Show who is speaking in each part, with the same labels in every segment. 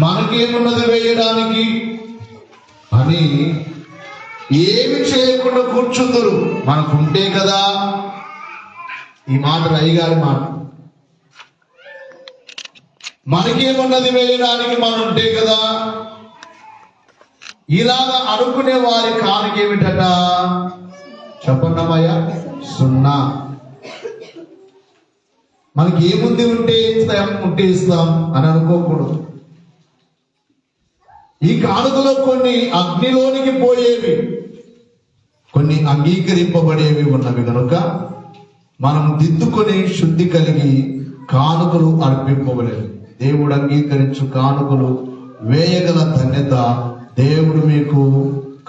Speaker 1: మనకేమున్నది వేయడానికి అని ఏమి చేయకుండా కూర్చుందరు. మనకుంటే కదా. ఈ మాట అయ్యగారి మాట. మనకేమున్నది వేయడానికి మనం ఉంటే కదా. ఇలాగా అనుకునే వారి కానికేమిటట చెప్పండమ్మయ్యా, సున్నా. మనకి ఏముంది ఉంటే ఇస్తాం అని అనుకోకూడదు. ఈ కానుకలో కొన్ని అగ్నిలోనికి పోయేవి, కొన్ని అంగీకరింపబడేవి ఉన్నవి కనుక మనం దిద్దుకొని శుద్ధి కలిగి కానుకలు అర్పింపబడేవి. దేవుడు అంగీకరించు కానుకలు వేయగల ధన్యత దేవుడు మీకు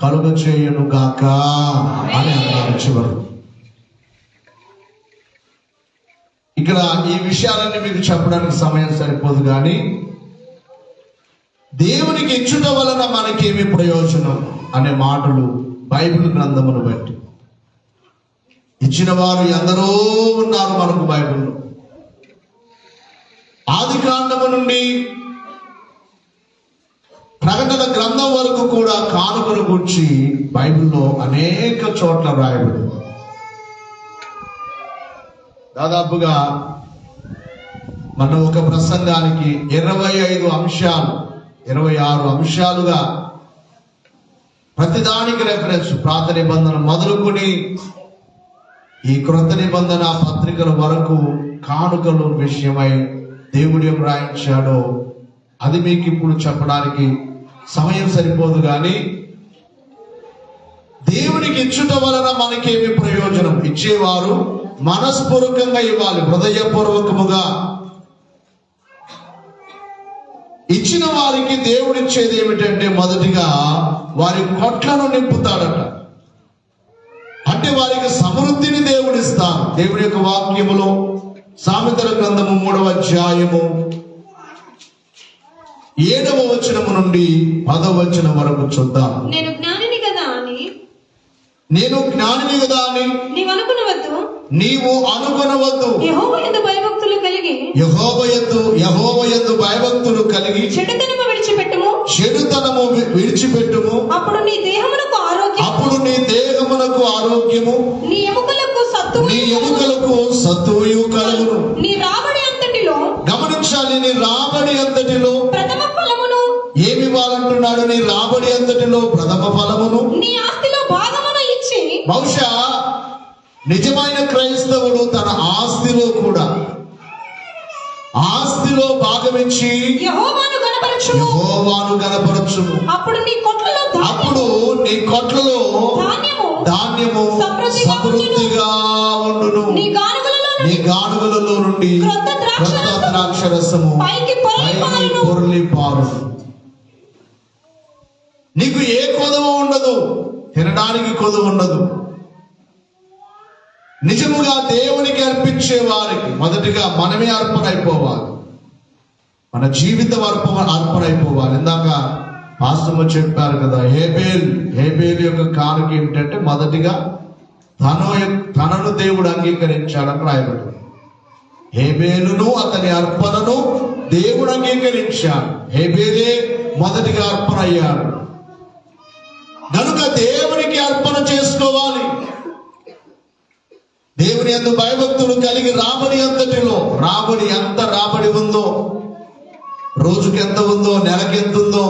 Speaker 1: కలుగ చేయును గాక అని అన్నారు చివరు. ఇక్కడ ఈ విషయాలన్నీ మీకు చెప్పడానికి సమయం సరిపోదు, కానీ దేవునికి ఇచ్చుట వలన మనకేమి ప్రయోజనం అనే మాటలు బైబిల్ గ్రంథమును బట్టి. ఇచ్చిన వారు ఎందరో ఉన్నారు మనకు బైబిల్లో. ఆది కాండము నుండి ప్రకటన గ్రంథం వరకు కూడా కానుకను గురించి బైబిల్లో అనేక చోట్ల రాయబడింది. దాదాపుగా మనం ఒక ప్రసంగానికి 25 అంశాలు 26 అంశాలుగా ప్రతిదానికి రెఫరెన్స్, పాత నిబంధన మొదలుకొని ఈ క్రొత్త నిబంధన పత్రికల వరకు కానుకల విషయమై దేవుడు ఏం రాయించాడో అది మీకు ఇప్పుడు చెప్పడానికి సమయం సరిపోదు, కానీ దేవునికి ఇచ్చుట వలన మనకేమి ప్రయోజనం. ఇచ్చేవారు మనస్పూర్వకంగా ఇవ్వాలి, హృదయపూర్వకముగా. ఇచ్చిన వారికి దేవుడిచ్చేది ఏమిటంటే మొదటిగా వారి కొట్లను నింపుతాడట. అంటే వారికి సమృద్ధిని దేవుడిస్తాడు. దేవుడి యొక్క వాక్యములో సామెతల గ్రంథము 3వ అధ్యాయము 7వ వచనము నుండి 10వ వచనం వరకు చూద్దాం.
Speaker 2: నేను జ్ఞానిని కదా అని
Speaker 1: నీవు అనుకొనవద్దు.
Speaker 2: యెహోవా యందు భయభక్తులు కలిగి చెడుతనము విడిచిపెట్టుము. అప్పుడు నీ దేహమునకు ఆరోగ్యము, నీ ఎముకలకు సత్తువయు కలుగును. నీ రాబడి అంతటిలో, గమనించాలి, నీ రాబడి అంతటిలో ప్రథమ ఫలమును. ఏమి ఇవ్వాలంటున్నాడు? నీ రాబడి అంతటిలో ప్రథమ ఫలమును, నీ ఆస్తిలో భాగమును ఇచ్చి. బహుశా నిజమైన క్రైస్తవుడు తన ఆస్తిలో కూడా భాగమిచ్చి యెహోవాను గణపరచును. అప్పుడు నీ కొట్లలో ధాన్యము సమృద్ధిగా ఉండును. నీ గానుగలలో నుండి క్రొత్త ద్రాక్షరసము పైకి పొర్లి పారును. నీకు ఏ కొదవ ఉండదు, తినడానికి కొదవ ఉండదు. నిజముగా దేవునికి అర్పించే వారికి మొదటిగా మనమే అర్పణ అయిపోవాలి, మన జీవితం అర్పణ అయిపోవాలి. ఇందాక పాస్టమ్మ చెప్పారు కదా, హేబేలు యొక్క కానుక ఏమిటంటే మొదటిగా తనను దేవుడు అంగీకరించాడని రాయబడింది. హేబేలును అతని అర్పణను దేవుడు అంగీకరించాడు. హేబేలే మొదటిగా అర్పణ అయ్యాడు. కనుక దేవునికి అర్పణ చేసుకోవాలి. దేవుని యందు భయభక్తులు కలిగి రాబడి అంతటిలో, రాబడి ఎంత రాబడి ఉందో, రోజుకి ఎంత ఉందో, నెలకి ఎంత ఉందో,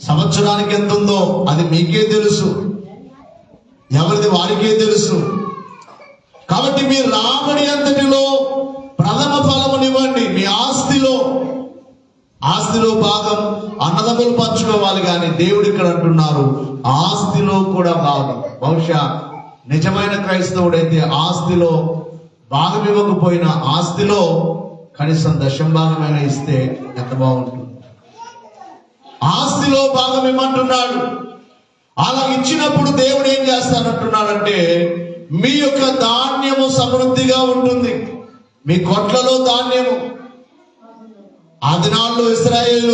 Speaker 2: సంవత్సరానికి ఎంత ఉందో అది మీకే తెలుసు, ఎవరిది వారికే తెలుసు. కాబట్టి మీ రాబడి అంతటిలో ప్రథమ ఫలమునివ్వండి. మీ ఆస్తిలో భాగం అన్నదమ్ములు పంచుకోవాలి, కానీ దేవుడు ఇక్కడ అంటున్నారు ఆస్తిలో కూడా భాగం. బహుశా నిజమైన క్రైస్తవుడైతే ఆస్తిలో భాగం ఇవ్వకపోయినా ఆస్తిలో కనీసం దశంభాగమైన ఇస్తే ఎంత బాగుంటుంది. ఆస్తిలో భాగం ఇవ్వమంటున్నాడు. అలా ఇచ్చినప్పుడు దేవుడు ఏం చేస్తానంటున్నాడంటే మీ యొక్క ధాన్యము సమృద్ధిగా ఉంటుంది. మీ కొట్లలో ధాన్యము. ఆ దినాల్లో ఇశ్రాయేలు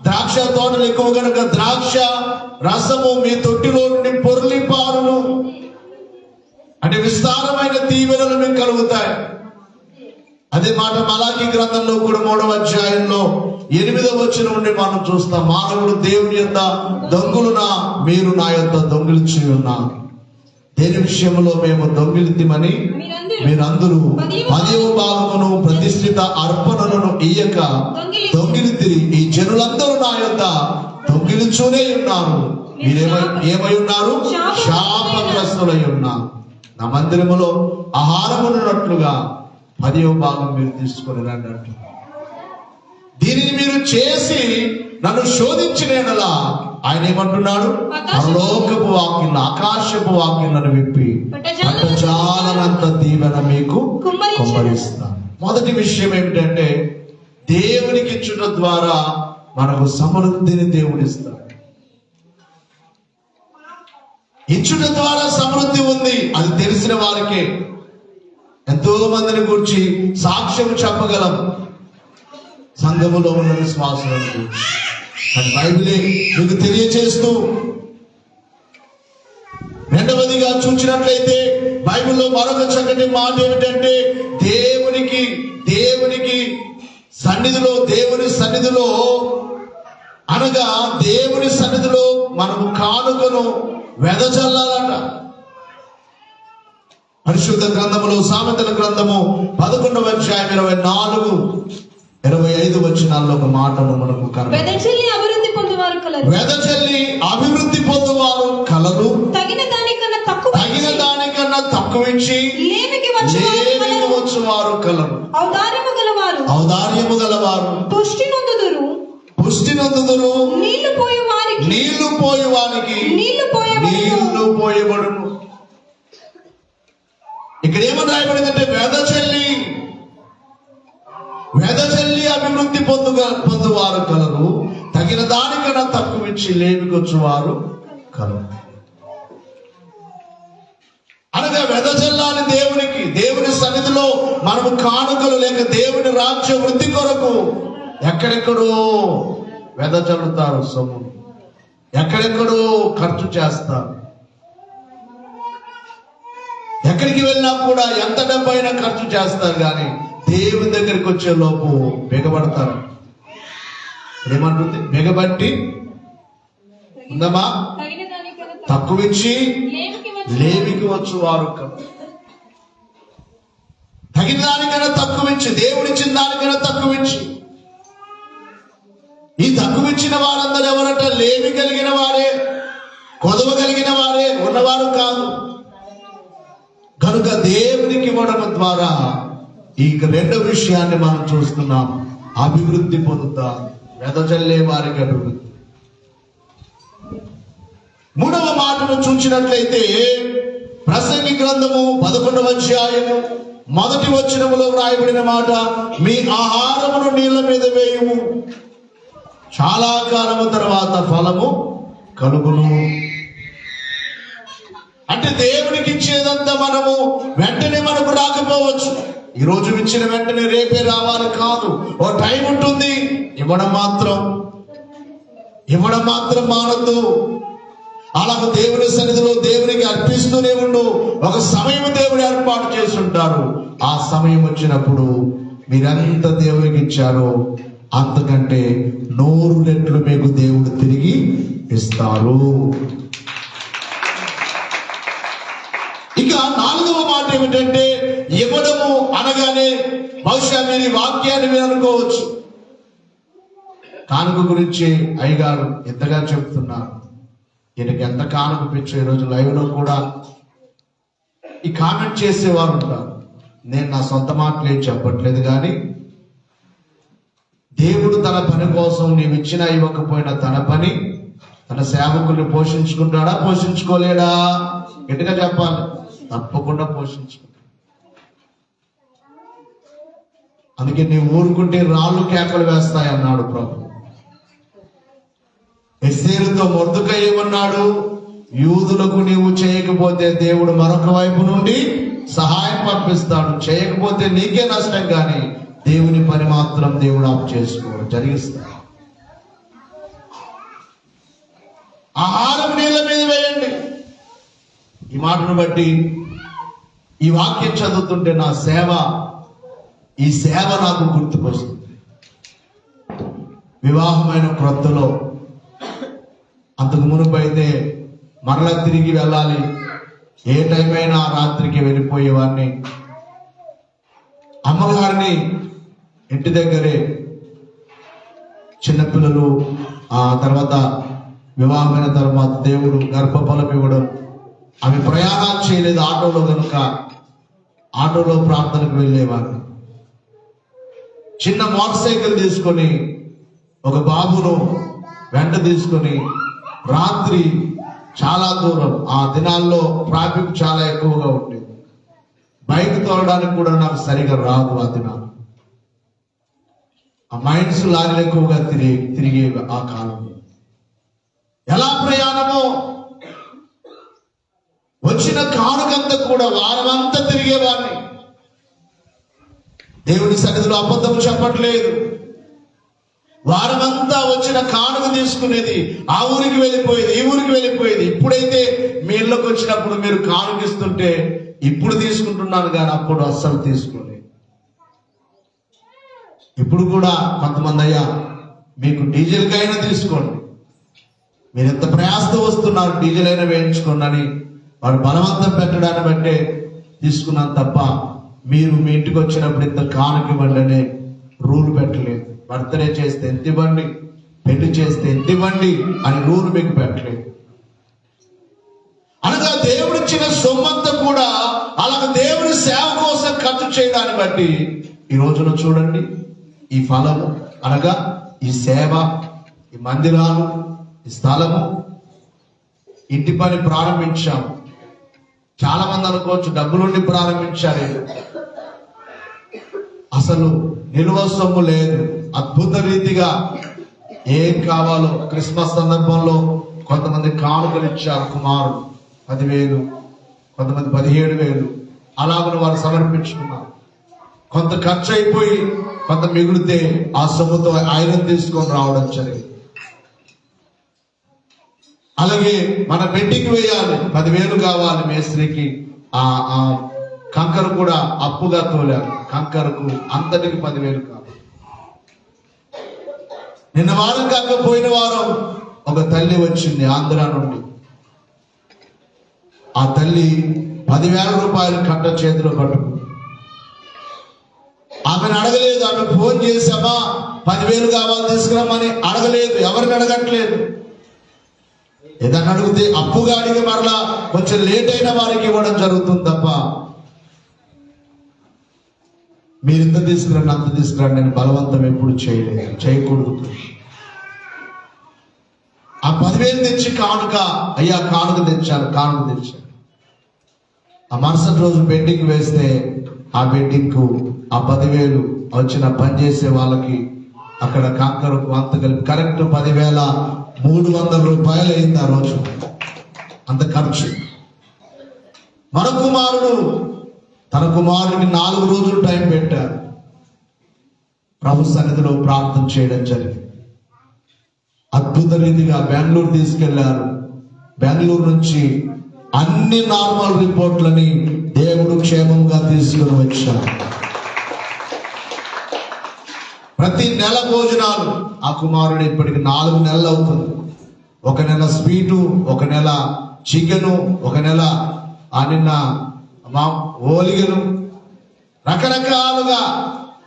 Speaker 2: ద్రాక్ష తోటలు ఎక్కువ కనుక ద్రాక్ష రసము మీ తొట్టిలో నుండి పొర్లి పారును. అంటే విస్తారమైన దీవెనలు మీకు కలుగుతాయి. అదే మాట మలాకీ గ్రంథంలో కూడా 3వ అధ్యాయంలో
Speaker 1: 8వ వచనం నుండి మనం చూస్తాం. మానవుడు దేవుని యొద్ద దొంగులునా, మీరు నా యొద్ద దొంగిలించి ఉన్నారు. దేని విషయంలో మేము దొంగిలితిమని మీరందరూ 10వ భాగమును ప్రతిష్ఠిత అర్పణలను ఇయ్యక దొంగిలితిరి. ఈ జనులందరూ నా యొద్ద దొంగిలించునే ఉన్నారు. ఏమై ఉన్నారు? శాపగ్రస్తులై ఉన్నారు. నా మందిరములో ఆహారమున్నట్లుగా 10వ భాగం మీరు తీసుకొని రండి అంటున్నారు. దీనిని మీరు చేసి నన్ను శోధించిన యెడల ఆయన ఏమంటున్నాడు? పరలోకపు వాక్యం, ఆకాశపు వాక్యాలను విప్పి పట్టజాలనంత దీవెన మీకు కుమ్మరిస్తాను. మొదటి విషయం ఏమిటంటే, దేవునికి ఇచ్చుట ద్వారా మనకు సమృద్ధిని దేవుడిస్తాడు. ఇచ్చుట ద్వారా సమృద్ధి ఉంది, అది తెలిసిన వారికే. ఎంతో మందిని గురించి సాక్ష్యం చెప్పగలం సంఘములో ఉన్న విశ్వాసులను గురించి. కానీ బైబిలే మీకు తెలియచేస్తూ, రెండవదిగా చూసినట్లయితే బైబిల్లో మరొక చక్కటి మాట ఏమిటంటే, దేవునికి సన్నిధిలో, దేవుని సన్నిధిలో అనగా దేవుని సన్నిధిలో మనము కానుకను వెదజల్లాలట. పరిశుద్ధ గ్రంథములో సామెతల గ్రంథము 11వ అధ్యాయం 24, 25 వచనాల్లో ఒక మాటను మనకు
Speaker 3: వెదజల్లి అభివృద్ధి పొందువారు
Speaker 1: కలరు.
Speaker 3: తగిన
Speaker 1: దానికన్నా తక్కువించి లేమికి వచ్చువారు కలరు. ఔదార్యము గలవారు పుష్టి నొందుదురు. నీళ్లు పోయి వానికి నీళ్లు పోయబడును. ఇక్కడ ఏమని రాయబడిందంటే, వెదజల్లి అభివృద్ధి పొందువారు కలరు, తగిన దానికన్నా తక్కువించి లేమికొచ్చువారు కలరు. అనగా వెదజల్లాలి దేవుని సన్నిధిలో మనము కానుకలు లేక దేవుని రాజ్య వృద్ధి కొరకు ఎక్కడెక్కడో వెదజల్లుతారు సొమ్ము, ఎక్కడెక్కడో ఖర్చు చేస్తారు. ఎక్కడికి వెళ్ళినా కూడా ఎంత డబ్బైనా ఖర్చు చేస్తారు, కానీ దేవుని దగ్గరికి వచ్చే లోపు బిగబడతారు. ఏమంటుంది? బిగబట్టి ఉందమ్మా, తక్కువిచ్చి లేమికి వచ్చు వారు. తగిన దానికైనా తక్కువించి, దేవుడిచ్చిన దానికైనా తక్కువించి. ఈ తక్కువిచ్చిన వారందరూ ఎవరట? లేమి కలిగిన వారే, కొదవ కలిగిన వారే, ఉన్నవారు కాదు. కనుక దేవునికి ఇవ్వడం ద్వారా ఈ రెండవ విషయాన్ని మనం చూస్తున్నాం. అభివృద్ధి పొందుతా, వెదజల్లే వారికి అభివృద్ధి. మూడవ మాటను చూసినట్లయితే ప్రసంగి గ్రంథము 11వ అధ్యాయము 1వ వచనములో వ్రాయబడిన మాట, మీ ఆహారమును నీళ్ల మీద వేయుము, చాలా కాలము తర్వాత ఫలము కలుగును. అంటే దేవునికి ఇచ్చేదంతా మనము వెంటనే మనకు రాకపోవచ్చు. ఈ రోజు ఇచ్చిన వెంటనే రేపే రావాలి కాదు, ఓ టైం ఉంటుంది. ఇవ్వడం మాత్రం మానద్దు. అలాగ దేవుని సన్నిధిలో దేవునికి అర్పిస్తూనే ఉండు. ఒక సమయం దేవుడు ఏర్పాటు చేస్తుంటారు. ఆ సమయం వచ్చినప్పుడు మీరెంత దేవునికి ఇచ్చారో అంతకంటే 100 రెట్లు మీకు దేవుడు తిరిగి ఇస్తారు. ఇక 4వ మాట ఏమిటంటే, ఇవ్వడము అనగానే బహుశా మీరు ఈ వాక్యాన్ని మీరు అనుకోవచ్చు, కానుక గురించి అయ్యగారు ఎంతగా చెప్తున్నారు, ఈయనకి ఎంత కానుక పిచ్చో. ఈరోజు లైవ్ లో కూడా ఈ కామెంట్ చేసేవారు ఉంటారు. నేను నా సొంత మాటలే చెప్పట్లేదు, కానీ దేవుడు తన పని కోసం నీవు ఇచ్చినా ఇవ్వకపోయినా తన పని, తన సేవకుల్ని పోషించుకుంటాడా, పోషించుకోలేడా? గట్టిగా చెప్పాలి. తప్పకుండా పోషించుకుంటాడు. అందుకే నీవు ఊరుకుంటే రాళ్ళు కేకలు వేస్తాయన్నాడు ప్రభు. ఎస్తేరుతో మొర్దెకై ఏమన్నాడు? యూదులకు నీవు చేయకపోతే దేవుడు మరొక వైపు నుండి సహాయం పంపిస్తాడు, చేయకపోతే నీకే నష్టం, కానీ దేవుని పని మాత్రం దేవుడు ఆపు చేసుకోడు, జరిగిస్తాడు. ఆహారం నీళ్ళ మీద వేయండి. ఈ మాటను బట్టి ఈ వాక్యం చదువుతుంటే ఈ సేవ నాకు గుర్తుకొస్తుంది. వివాహమైన క్రొత్తలో అంతకు మునుపు అయితే మరలా తిరిగి వెళ్ళాలి, ఏ టైం అయినా ఆ రాత్రికి వెళ్ళిపోయేవాడిని. అమ్మగారిని ఇంటి దగ్గరే చిన్నపిల్లలు, ఆ తర్వాత వివాహమైన తర్వాత దేవుడు గర్భఫలం ఇవ్వడం, అవి ప్రయాణాలు చేయలేదు ఆటోలో కనుక ఆటోలో ప్రార్థనకు వెళ్ళేవాడిని. చిన్న మోటార్ సైకిల్ తీసుకొని ఒక బాబును వెంట తీసుకొని రాత్రి చాలా దూరం, ఆ దినాల్లో ట్రాఫిక్ చాలా ఎక్కువగా ఉండేది, బైక్ తోలడానికి కూడా నాకు సరిగా రాదు. ఆ దినాలు ఆ మైండ్స్ లారీలు ఎక్కువగా తిరిగేవి ఆ కాలంలో. ఎలా ప్రయాణమో, వచ్చిన కానుకంతా కూడా వారమంతా తిరిగేవాడిని. దేవుని సన్నిధిలో అబద్ధం చెప్పట్లేదు. వారమంతా వచ్చిన కానుక తీసుకునేది, ఆ ఊరికి వెళ్ళిపోయేది, ఈ ఊరికి వెళ్ళిపోయేది. ఇప్పుడైతే మీ ఇళ్ళకి వచ్చినప్పుడు మీరు కానుకిస్తుంటే ఇప్పుడు తీసుకుంటున్నాను, కానీ అప్పుడు అస్సలు తీసుకోలేదు. ఇప్పుడు కూడా కొంతమంది, అయ్యా మీకు డీజిల్కి అయినా తీసుకోండి, మీరు ఎంత ప్రయాసతో వస్తున్నారు, డీజిల్ అయినా వేయించుకోండి అని వాడు బలవంతం పెట్టడాన్ని బట్టే తీసుకున్నాను తప్ప మీరు మీ ఇంటికి వచ్చినప్పుడు ఇంత కానుక ఇవ్వండి అనే రూల్ పెట్టలేదు. బర్త్డే చేస్తే ఎంత ఇవ్వండి, పెళ్లి చేస్తే ఎంత ఇవ్వండి అని రూల్ మీకు పెట్టలేదు. అనగా దేవుడిచ్చిన సొమ్మంతా కూడా అలాగ దేవుడి సేవ కోసం ఖర్చు చేయడాన్ని బట్టి ఈ రోజున చూడండి, ఈ ఫలము అనగా ఈ సేవ, ఈ మందిరాలు, ఈ స్థలము, ఇంటి పని ప్రారంభించాము. చాలా మంది అనుకోవచ్చు డబ్బులుండి ప్రారంభించారు, అసలు నిల్వ సొమ్ము లేదు. అద్భుత రీతిగా ఏం కావాలో క్రిస్మస్ సందర్భంలో కొంతమంది కానుకలు ఇచ్చారు, కుమారుడు 10,000, కొంతమంది 17,000, అలాగని వారు సమర్పించుకున్నారు. కొంత ఖర్చు అయిపోయి కొంత మిగిలితే ఆ సొమ్ముతో ఐరన్ తీసుకొని రావడం జరిగింది. అలాగే మన బెడ్డింగ్ వేయాలి, 10,000 కావాలి మేస్త్రికి. ఆ కంకర కూడా అప్పుగా తోలారు, కంకరకు అంతటికి 10,000 కావాలి. నిన్న వారం కాక పోయిన వారం ఒక తల్లి వచ్చింది ఆంధ్ర నుండి. ఆ తల్లి 10,000 రూపాయలు కట్ట చేతిలో పట్టుకు, ఆమెను అడగలేదు. ఆమె ఫోన్ చేసామా 10,000 కావాలి తీసుకురమ్మని అడగలేదు, ఎవరిని అడగట్లేదు. ఏదన్నా అడిగితే అప్పుగా అడిగి మరలా కొంచెం లేట్ అయిన వారికి ఇవ్వడం జరుగుతుంది తప్ప మీరు ఇంత తీసుకురండి అంత తీసుకురండి నేను బలవంతం ఎప్పుడు చేయలేదు, చేయకూడదు. ఆ 10,000 తెచ్చి కానుక, అయ్యా కానుక తెచ్చాను. ఆ మరుసటి రోజు బెడ్డింగ్ వేస్తే ఆ బెడ్డింగ్ కు ఆ 10,000 వచ్చిన పనిచేసే వాళ్ళకి అక్కడ కంకరకు అంత కలిపి కరెక్ట్ 10,300 రూపాయలు అయింది ఆ రోజు, అంత ఖర్చు. మన కుమారుడు తన కుమారుడికి 4 రోజులు టైం పెట్టారు, ప్రభు సన్నిధిలో ప్రార్థన చేయడం జరిగింది. అద్భుత రీతిగా బెంగళూరు తీసుకెళ్లారు. బెంగళూరు నుంచి అన్ని నార్మల్ రిపోర్ట్లని దేవుడు క్షేమంగా తీసుకుని వచ్చారు. ప్రతి నెల భోజనాలు. ఆ కుమారుడు ఇప్పటికి 4 నెలలు అవుతుంది. ఒక నెల స్వీటు, ఒక నెల చికెను, ఒక నెల నిన్న ఓలిగలు, రకరకాలుగా.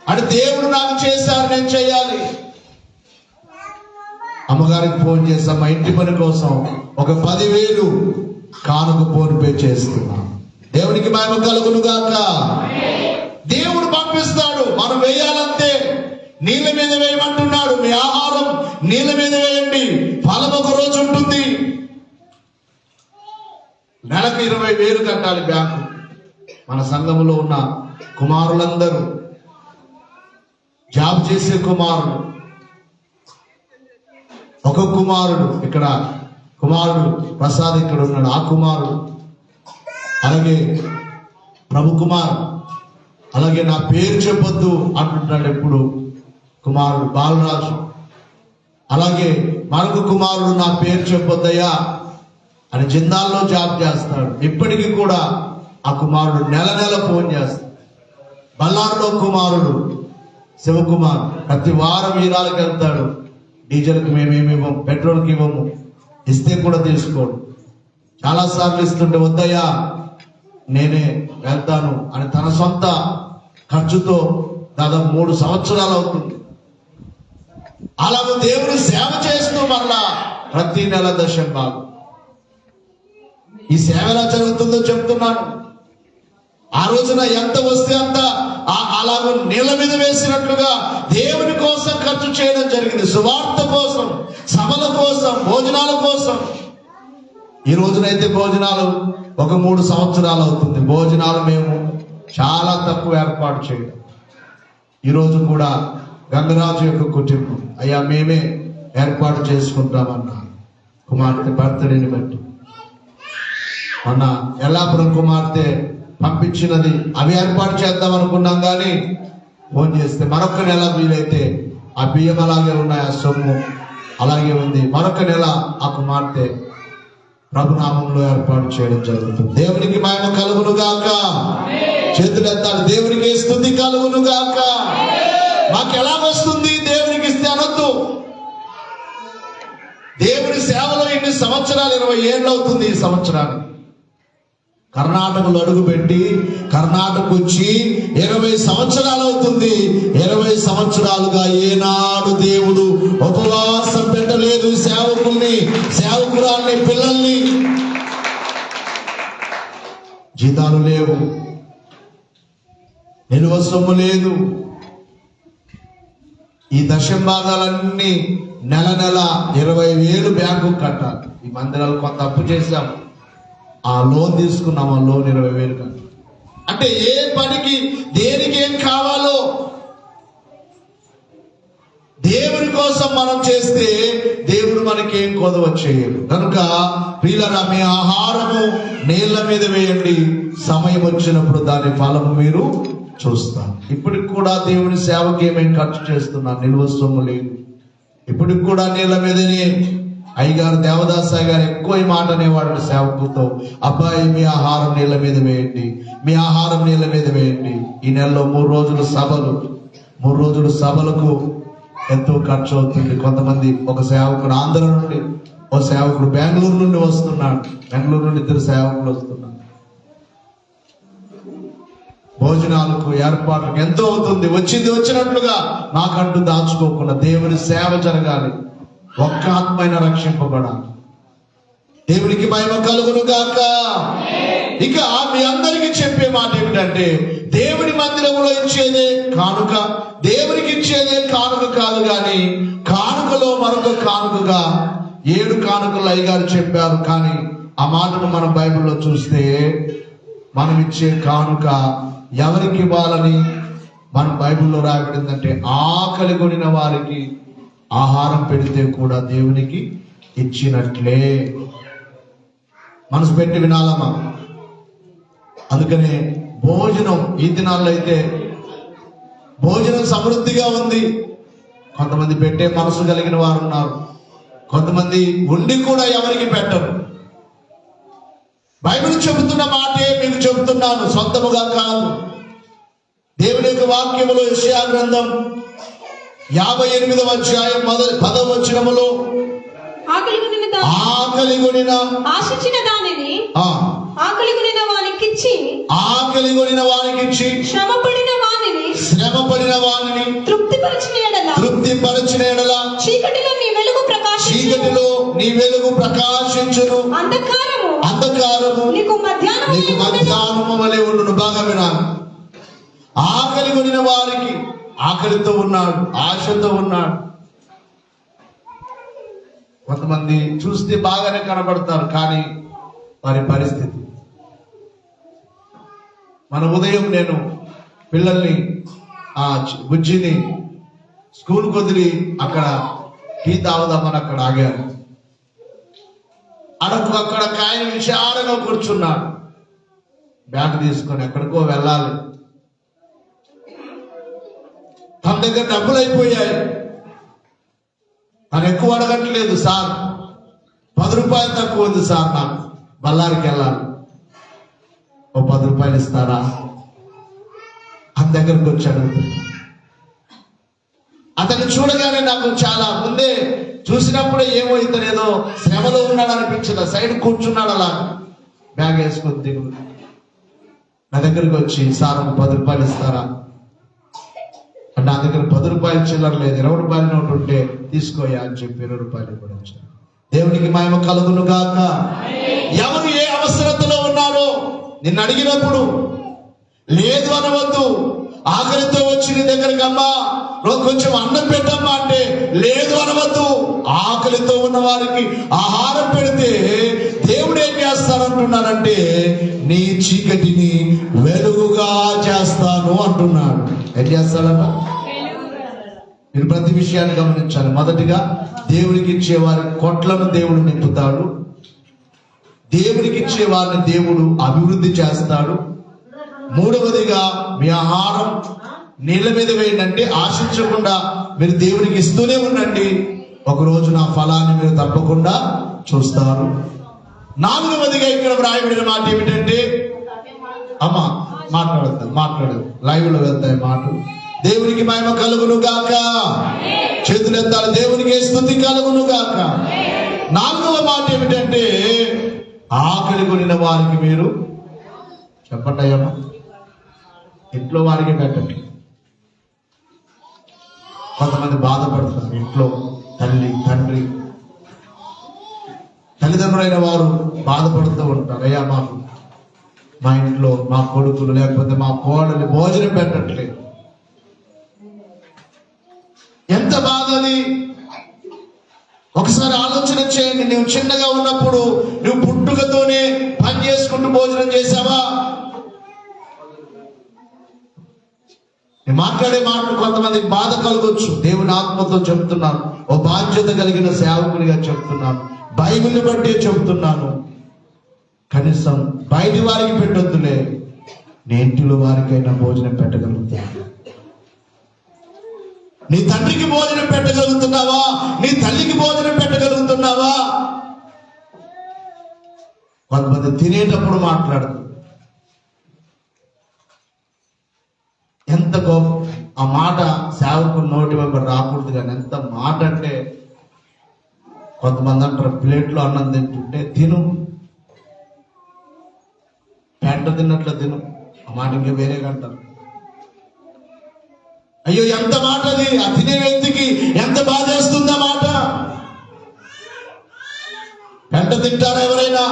Speaker 1: అంటే దేవుడు నాకు చేశారు, నేను చేయాలి. అమ్మగారికి ఫోన్ చేస్తాం, మా ఇంటి పని కోసం ఒక 10,000 కానుక ఫోన్ పే చేస్తున్నా. దేవునికి మహిమ కలుగును గాక. దేవుడు పంపిస్తాడు, మనం వేయాలంతే. నీళ్ళ మీద వేయమంటున్నాడు, మీ ఆహారం నీళ్ళ మీద వేయండి, ఫలం ఒక రోజు ఉంటుంది. నెలకు 20,000 కట్టాలి బ్యాంకు. మన సంఘంలో ఉన్న కుమారులందరూ, జాబ్ చేసే కుమారుడు, ఒక కుమారుడు ఇక్కడ కుమారుడు ప్రసాద్ ఇక్కడ ఉన్నాడు, ఆ కుమారుడు, అలాగే ప్రభు కుమార్, అలాగే నా పేరు చెప్పొద్దు అంటుంటాడు ఎప్పుడు కుమారుడు బాలరాజు. అలాగే మరొక కుమారుడు నా పేరు చెప్పొద్దయ్యా అని జిందాల్లో జాబ్ చేస్తాడు. ఇప్పటికీ కూడా ఆ కుమారుడు నెల నెల ఫోన్ చేస్తాడు. బల్లారులో కుమారుడు శివకుమార్ ప్రతి వారం వీరాలకు వెళ్తాడు. డీజిల్కి మేమేమి ఇవ్వము, పెట్రోల్కి ఇవ్వము, ఇస్తే కూడా తీసుకోడు. చాలాసార్లు ఇస్తుంటే వద్దయ్యా నేనే వెళ్తాను అని తన సొంత ఖర్చుతో దాదాపు 3 సంవత్సరాలు అవుతుంది. అలాగే దేవుని సేవ చేస్తూ మరలా ప్రతి నెల దశం భాగం. ఈ సేవ ఎలా జరుగుతుందో చెప్తున్నాను. ఆ రోజున ఎంత వస్తే అంత అలాగ నీళ్ళ మీద వేసినట్లుగా దేవుని కోసం ఖర్చు చేయడం జరిగింది. సువార్త కోసం, సభల కోసం, భోజనాల కోసం. ఈ రోజునైతే భోజనాలు ఒక 3 సంవత్సరాలు అవుతుంది. భోజనాలు మేము చాలా తక్కువ ఏర్పాటు చేయడం. ఈరోజు కూడా గంగరాజు యొక్క కుటుంబం అయ్యా మేమే ఏర్పాటు చేసుకుంటామన్నారు కుమార్తె బర్త్డేని బట్టి. మొన్న ఎల్లాపురం కుమార్తె పంపించినది అవి ఏర్పాటు చేద్దాం అనుకున్నాం, కానీ ఫోన్ చేస్తే మరొక నెల వీలైతే ఆ బియ్యం అలాగే ఉన్నాయి, ఆ సొమ్ము అలాగే ఉంది. మరొక నెల ఆ కుమార్తె ప్రభునామంలో ఏర్పాటు చేయడం జరుగుతుంది. దేవునికి మహిమ కలుగును గాక. చేతులు ఎత్తాలి. దేవునికి స్తుతి కలుగును గాక. మాకు ఎలా వస్తుంది దేవునికి ఇస్తే అనొద్దు. దేవుని సేవలో ఇన్ని సంవత్సరాలు, 20 ఏళ్ళు అవుతుంది. ఈ సంవత్సరాలు కర్ణాటకలో అడుగుపెట్టి కర్ణాటక వచ్చి 20 సంవత్సరాలు అవుతుంది. 20 సంవత్సరాలుగా ఏనాడు దేవుడు ఉపవాసం పెట్టలేదు. సేవకుల్ని, సేవకురాల్ని, పిల్లల్ని. జీతాలు లేవు, నిలువ సొమ్ము లేదు. ఈ దశం భాగాలన్నీ నెల 20,000 బ్యాంకు కట్టాలి. ఈ మందిరాలు కొంత అప్పు చేశాం, ఆ లోన్ తీసుకున్నాం, ఆ లోన్ 20,000 కట్టాలి. అంటే ఏ పనికి దేనికి ఏం కావాలో దేవుని కోసం మనం చేస్తే దేవుడు మనకి ఏం కొదవ చేయడు. కనుక ప్రియులారా, మీ ఆహారము నీళ్ల మీద వేయండి, సమయం వచ్చినప్పుడు దాని ఫలము మీరు చూస్తారు. ఇప్పటికి కూడా దేవుని సేవకి ఏమేమి ఖర్చు చేస్తున్నారు, నిల్వ సొమ్ము లేదు. ఇప్పటికి కూడా నీళ్ల మీదనే. అయ్యగారు దేవదాసాయి గారు ఎక్కువ ఈ మాట అనేవాడు సేవకుతో, అబ్బాయి మీ ఆహారం నీళ్ల మీద వేయండి, మీ ఆహారం నీళ్ల మీద వేయండి. ఈ నెలలో 3 రోజులు సభలు, 3 రోజులు సభలకు ఎంతో ఖర్చు అవుతుంది. కొంతమంది, ఒక సేవకుడు ఆంధ్ర నుండి, ఒక సేవకుడు బెంగళూరు నుండి వస్తున్నాడు, బెంగళూరు నుండి 2 సేవకులు వస్తున్నారు. భోజనాలకు, ఏర్పాట్లకు ఎంతో అవుతుంది. వచ్చింది వచ్చినట్లుగా నాకంటూ దాచుకోకుండా దేవుని సేవ జరగాలి. ఒక్క ఆత్మైన రక్షింపబడాలి. దేవునికి మహిమ కలుగును గాక. ఇక మీ అందరికీ చెప్పే మాట ఏమిటంటే, దేవుని మందిరంలో ఇచ్చేదే కానుక, దేవునికి ఇచ్చేదే కానుక కాదు, కానీ కానుకలో మరొక కానుకగా 7 కానుకలు అయ్యగారు చెప్పారు. కానీ ఆ మాటను మనం బైబిల్లో చూస్తే మనం ఇచ్చే కానుక ఎవరికి ఇవ్వాలని మన బైబిల్లో రాయబడిందంటే, ఆకలి కొనిన వారికి ఆహారం పెడితే కూడా దేవునికి ఇచ్చినట్లే. మనసు పెట్టి వినాలమ్మా. అందుకనే భోజనం ఈ దినాల్లో అయితే భోజనం సమృద్ధిగా ఉంది. కొంతమంది పెట్టే మనసు కలిగిన వారు ఉన్నారు, కొంతమంది ఉండి కూడా ఎవరికి పెట్టరు. బైబిల్ చెబుతున్న మాటే మీకు చెబుతున్నాను, సొంతముగా కాదు. దేవుని యొక్క వాక్యములో యెషయా గ్రంథం 58వ అధ్యాయం 10వ వచనములో, ఆకలి కొనిన
Speaker 3: ఆశించిన దానిని ఆకలి కొనిన వానికిచ్చి శ్రమపడిన వానిని తృప్తిపరచిన ఎడల చీకటిలో నీ వెలుగు ప్రకాశించును, అంధకారము నీకు మధ్యాహ్నము వలె ఉండును. బాగా వినాలి. ఆకలి కొనిన వారికి, ఆకలితో ఉన్నాడు, ఆశతో ఉన్నాడు. కొంతమంది చూస్తే బాగానే కనబడతారు, కానీ వారి పరిస్థితి. మన ఉదయం నేను పిల్లల్ని, బుజ్జిని స్కూల్ వదిలి అక్కడ టీ తాగుదామని అక్కడ ఆగాను. అక్కడ ఆయన విచారంగా కూర్చున్నాడు, బ్యాగ్ తీసుకొని ఎక్కడికో వెళ్ళాలి. తన దగ్గర డబ్బులు అయిపోయాయి. తను ఎక్కువ అడగట్లేదు, సార్ 10 రూపాయలు తక్కువ ఉంది సార్, నాకు బళ్ళారికి వెళ్ళాలి, ఓ 10 రూపాయలు ఇస్తారా? అతని దగ్గరకు వచ్చాడు. అతన్ని చూడగానే నాకు చాలా ముందే
Speaker 1: చూసినప్పుడే ఏమో ఇతను ఏదో శ్రమలో ఉన్నాడు అనిపించదా, సైడ్ కూర్చున్నాడు అలా బ్యాగ్ వేసుకొని దిగు. నా దగ్గరికి వచ్చి సార్ ఒక 10 రూపాయలు ఇస్తారా అంటే, నా దగ్గర 10 రూపాయలు చిల్లర లేదు, 20 రూపాయల నోటు ఉంటే తీసుకోయా అని చెప్పి 20 రూపాయలు కూడా వచ్చాను. దేవునికి మహిమ కలుగును గాక. ఎవరు ఏ అవసరతలో ఉన్నారో నిన్ను అడిగినప్పుడు లేదు అనవద్దు. ఆకలితో వచ్చి నీ దగ్గరికి అమ్మా కొంచెం అన్నం పెట్టమ్మా అంటే లేదు అనవద్దు. ఆకలితో ఉన్న వారికి ఆహారం పెడితే దేవుడు ఏం చేస్తానంటున్నాడంటే నీ చీకటిని వెలుగుగా చేస్తాను అంటున్నాడు. ఏం చేస్తాడట? మీరు ప్రతి విషయాన్ని గమనించాలి. మొదటిగా దేవుడికి ఇచ్చే వారి కొట్లను దేవుడు నింపుతాడు. దేవుడికి ఇచ్చే వారిని దేవుడు అభివృద్ధి చేస్తాడు. మూడవదిగా మీ ఆహారం నీళ్ళ మీద వేయండి, ఆశించకుండా మీరు దేవుడికి ఇస్తూనే ఉండండి. ఒకరోజు నా ఫలాన్ని మీరు తప్పకుండా చూస్తారు. నాలుగవదిగా ఇక్కడ వ్రాయబడిన మాట ఏమిటంటే, అమ్మా మాట్లాడదు లైవ్ లో వెళ్తాయి మాటలు. దేవునికి మహిమ కలుగును గాక. చేతులెత్తాలి. దేవునికి స్తుతి కలుగును గాక. నాలుగవ మాట ఏమిటంటే, ఆకలి కొనిన వారికి మీరు చెప్పండి అయ్యమ్మా, ఇంట్లో వారికి పెట్టండి. కొంతమంది బాధపడుతున్నారు ఇంట్లో, తల్లి తండ్రి తల్లిదండ్రులైన వారు బాధపడుతూ ఉంటారు. అయ్యా మా ఇంట్లో మా కొడుకులు లేకపోతే మా కోడలు భోజనం పెట్టట్లేదు. ఎంత బాధని ఒకసారి ఆలోచన చేయండి. నువ్వు చిన్నగా ఉన్నప్పుడు నువ్వు పుట్టుకతోనే పని చేసుకుంటూ భోజనం చేసావా? నేను మాట్లాడే మాటలు కొంతమందికి బాధ కలగొచ్చు. దేవుని ఆత్మతో చెప్తున్నాను, ఓ బాధ్యత కలిగిన సేవకునిగా చెప్తున్నాను, బైబిల్ని బట్టి చెప్తున్నాను. కనీసం బయటి వారికి పెట్టొద్దులే, నీ ఇంటిలో వారికైనా భోజనం పెట్టగలుగుతాను. నీ తండ్రికి భోజనం పెట్టగలుగుతున్నావా? నీ తల్లికి భోజనం పెట్టగలుగుతున్నావా? కొంతమంది తినేటప్పుడు మాట్లాడుతుంది. ఎంత గొప్ప ఆ మాట సేవకుడు నోటి వెంబడి రాకూడదు, కానీ ఎంత మాట అంటే, కొంతమంది అంటారు ప్లేట్లో అన్నం తింటుంటే తిను, పెంట తిన్నట్లు తిను. ఆ మాట ఇంకా వేరేగా అంటారు. అయ్యో ఎంత మాట అది! ఆ తినే వ్యక్తికి ఎంత బాధ వేస్తుందా మాట. పెంట తింటారా ఎవరైనా?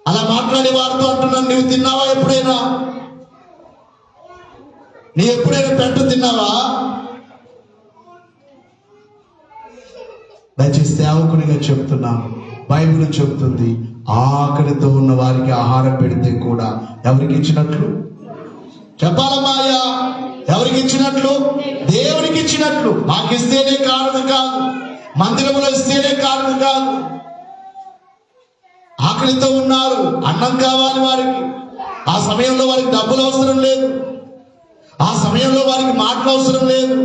Speaker 1: అలా మాట్లాడే వారితో అంటున్నాను, నువ్వు తిన్నావా ఎప్పుడైనా? నీ ఎప్పుడైనా పెంట తిన్నావా? దయచేసి సేవకునిగా చెప్తున్నాను, బైబిల్ చెప్తుంది, ఆకలితో ఉన్న వారికి ఆహారం పెడితే కూడా ఎవరికి ఇచ్చినట్లు చెప్పాలమ్మాయ్యా, ఎవరికి ఇచ్చినట్లు? దేవునికి ఇచ్చినట్లు. మాకు ఇస్తేనే కారణం కాదు, మందిరంలో ఇస్తేనే కారణం కాదు. ఆకలితో ఉన్నారు, అన్నం కావాలి వారికి. ఆ సమయంలో వారికి డబ్బులు అవసరం లేదు, ఆ సమయంలో వారికి మాటలు అవసరం లేదు.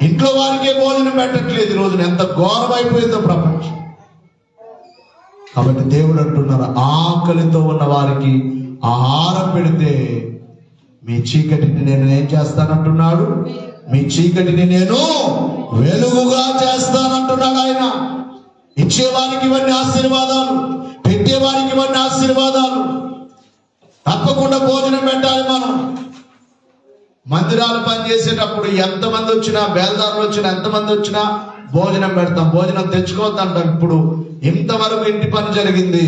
Speaker 1: ఇంట్లో వారికే భోజనం పెట్టట్లేదు. ఈ రోజున ఎంత ఘోరమైపోయిందో ప్రపంచం. కాబట్టి దేవుడు అంటున్నారు, ఆకలితో ఉన్న వారికి ఆహారం పెడితే మీ చీకటిని నేను ఏం చేస్తానంటున్నాడు? మీ చీకటిని నేను వెలుగుగా చేస్తానంటున్నాడు ఆయన. ఇచ్చేవారికి ఇవన్నీ ఆశీర్వాదాలు, పెట్టేవారికి ఇవన్నీ ఆశీర్వాదాలు. తప్పకుండా భోజనం పెట్టాలి. మనం మందిరాలు పనిచేసేటప్పుడు ఎంతమంది వచ్చినా, బేల్దారులు వచ్చినా, ఎంతమంది వచ్చినా భోజనం పెడతాం. భోజనం తెచ్చుకోవద్దంటాం. ఇప్పుడు ఇంతవరకు ఇంటి పని జరిగింది,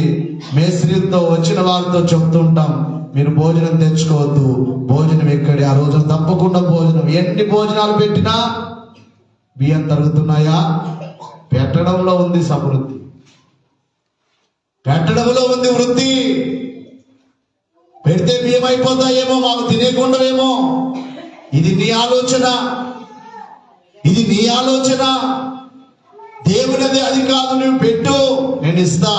Speaker 1: మేస్త్రీలతో వచ్చిన వారితో చెప్తుంటాం, మీరు భోజనం తెచ్చుకోవద్దు, భోజనం ఎక్కడి. ఆ రోజు తప్పకుండా భోజనం. ఎన్ని భోజనాలు పెట్టినా బియ్యం తరుగుతున్నాయా? పెట్టడంలో ఉంది సమృద్ధి, పెట్టడంలో ఉంది వృద్ధి. పెడితే బియ్యం అయిపోతాయేమో, మాకు తినేకుండవేమో. ఇది నీ ఆలోచన, ఇది నీ ఆలోచన. దేవునిది అది కాదు. నువ్వు పెట్టు, నేను ఇస్తా.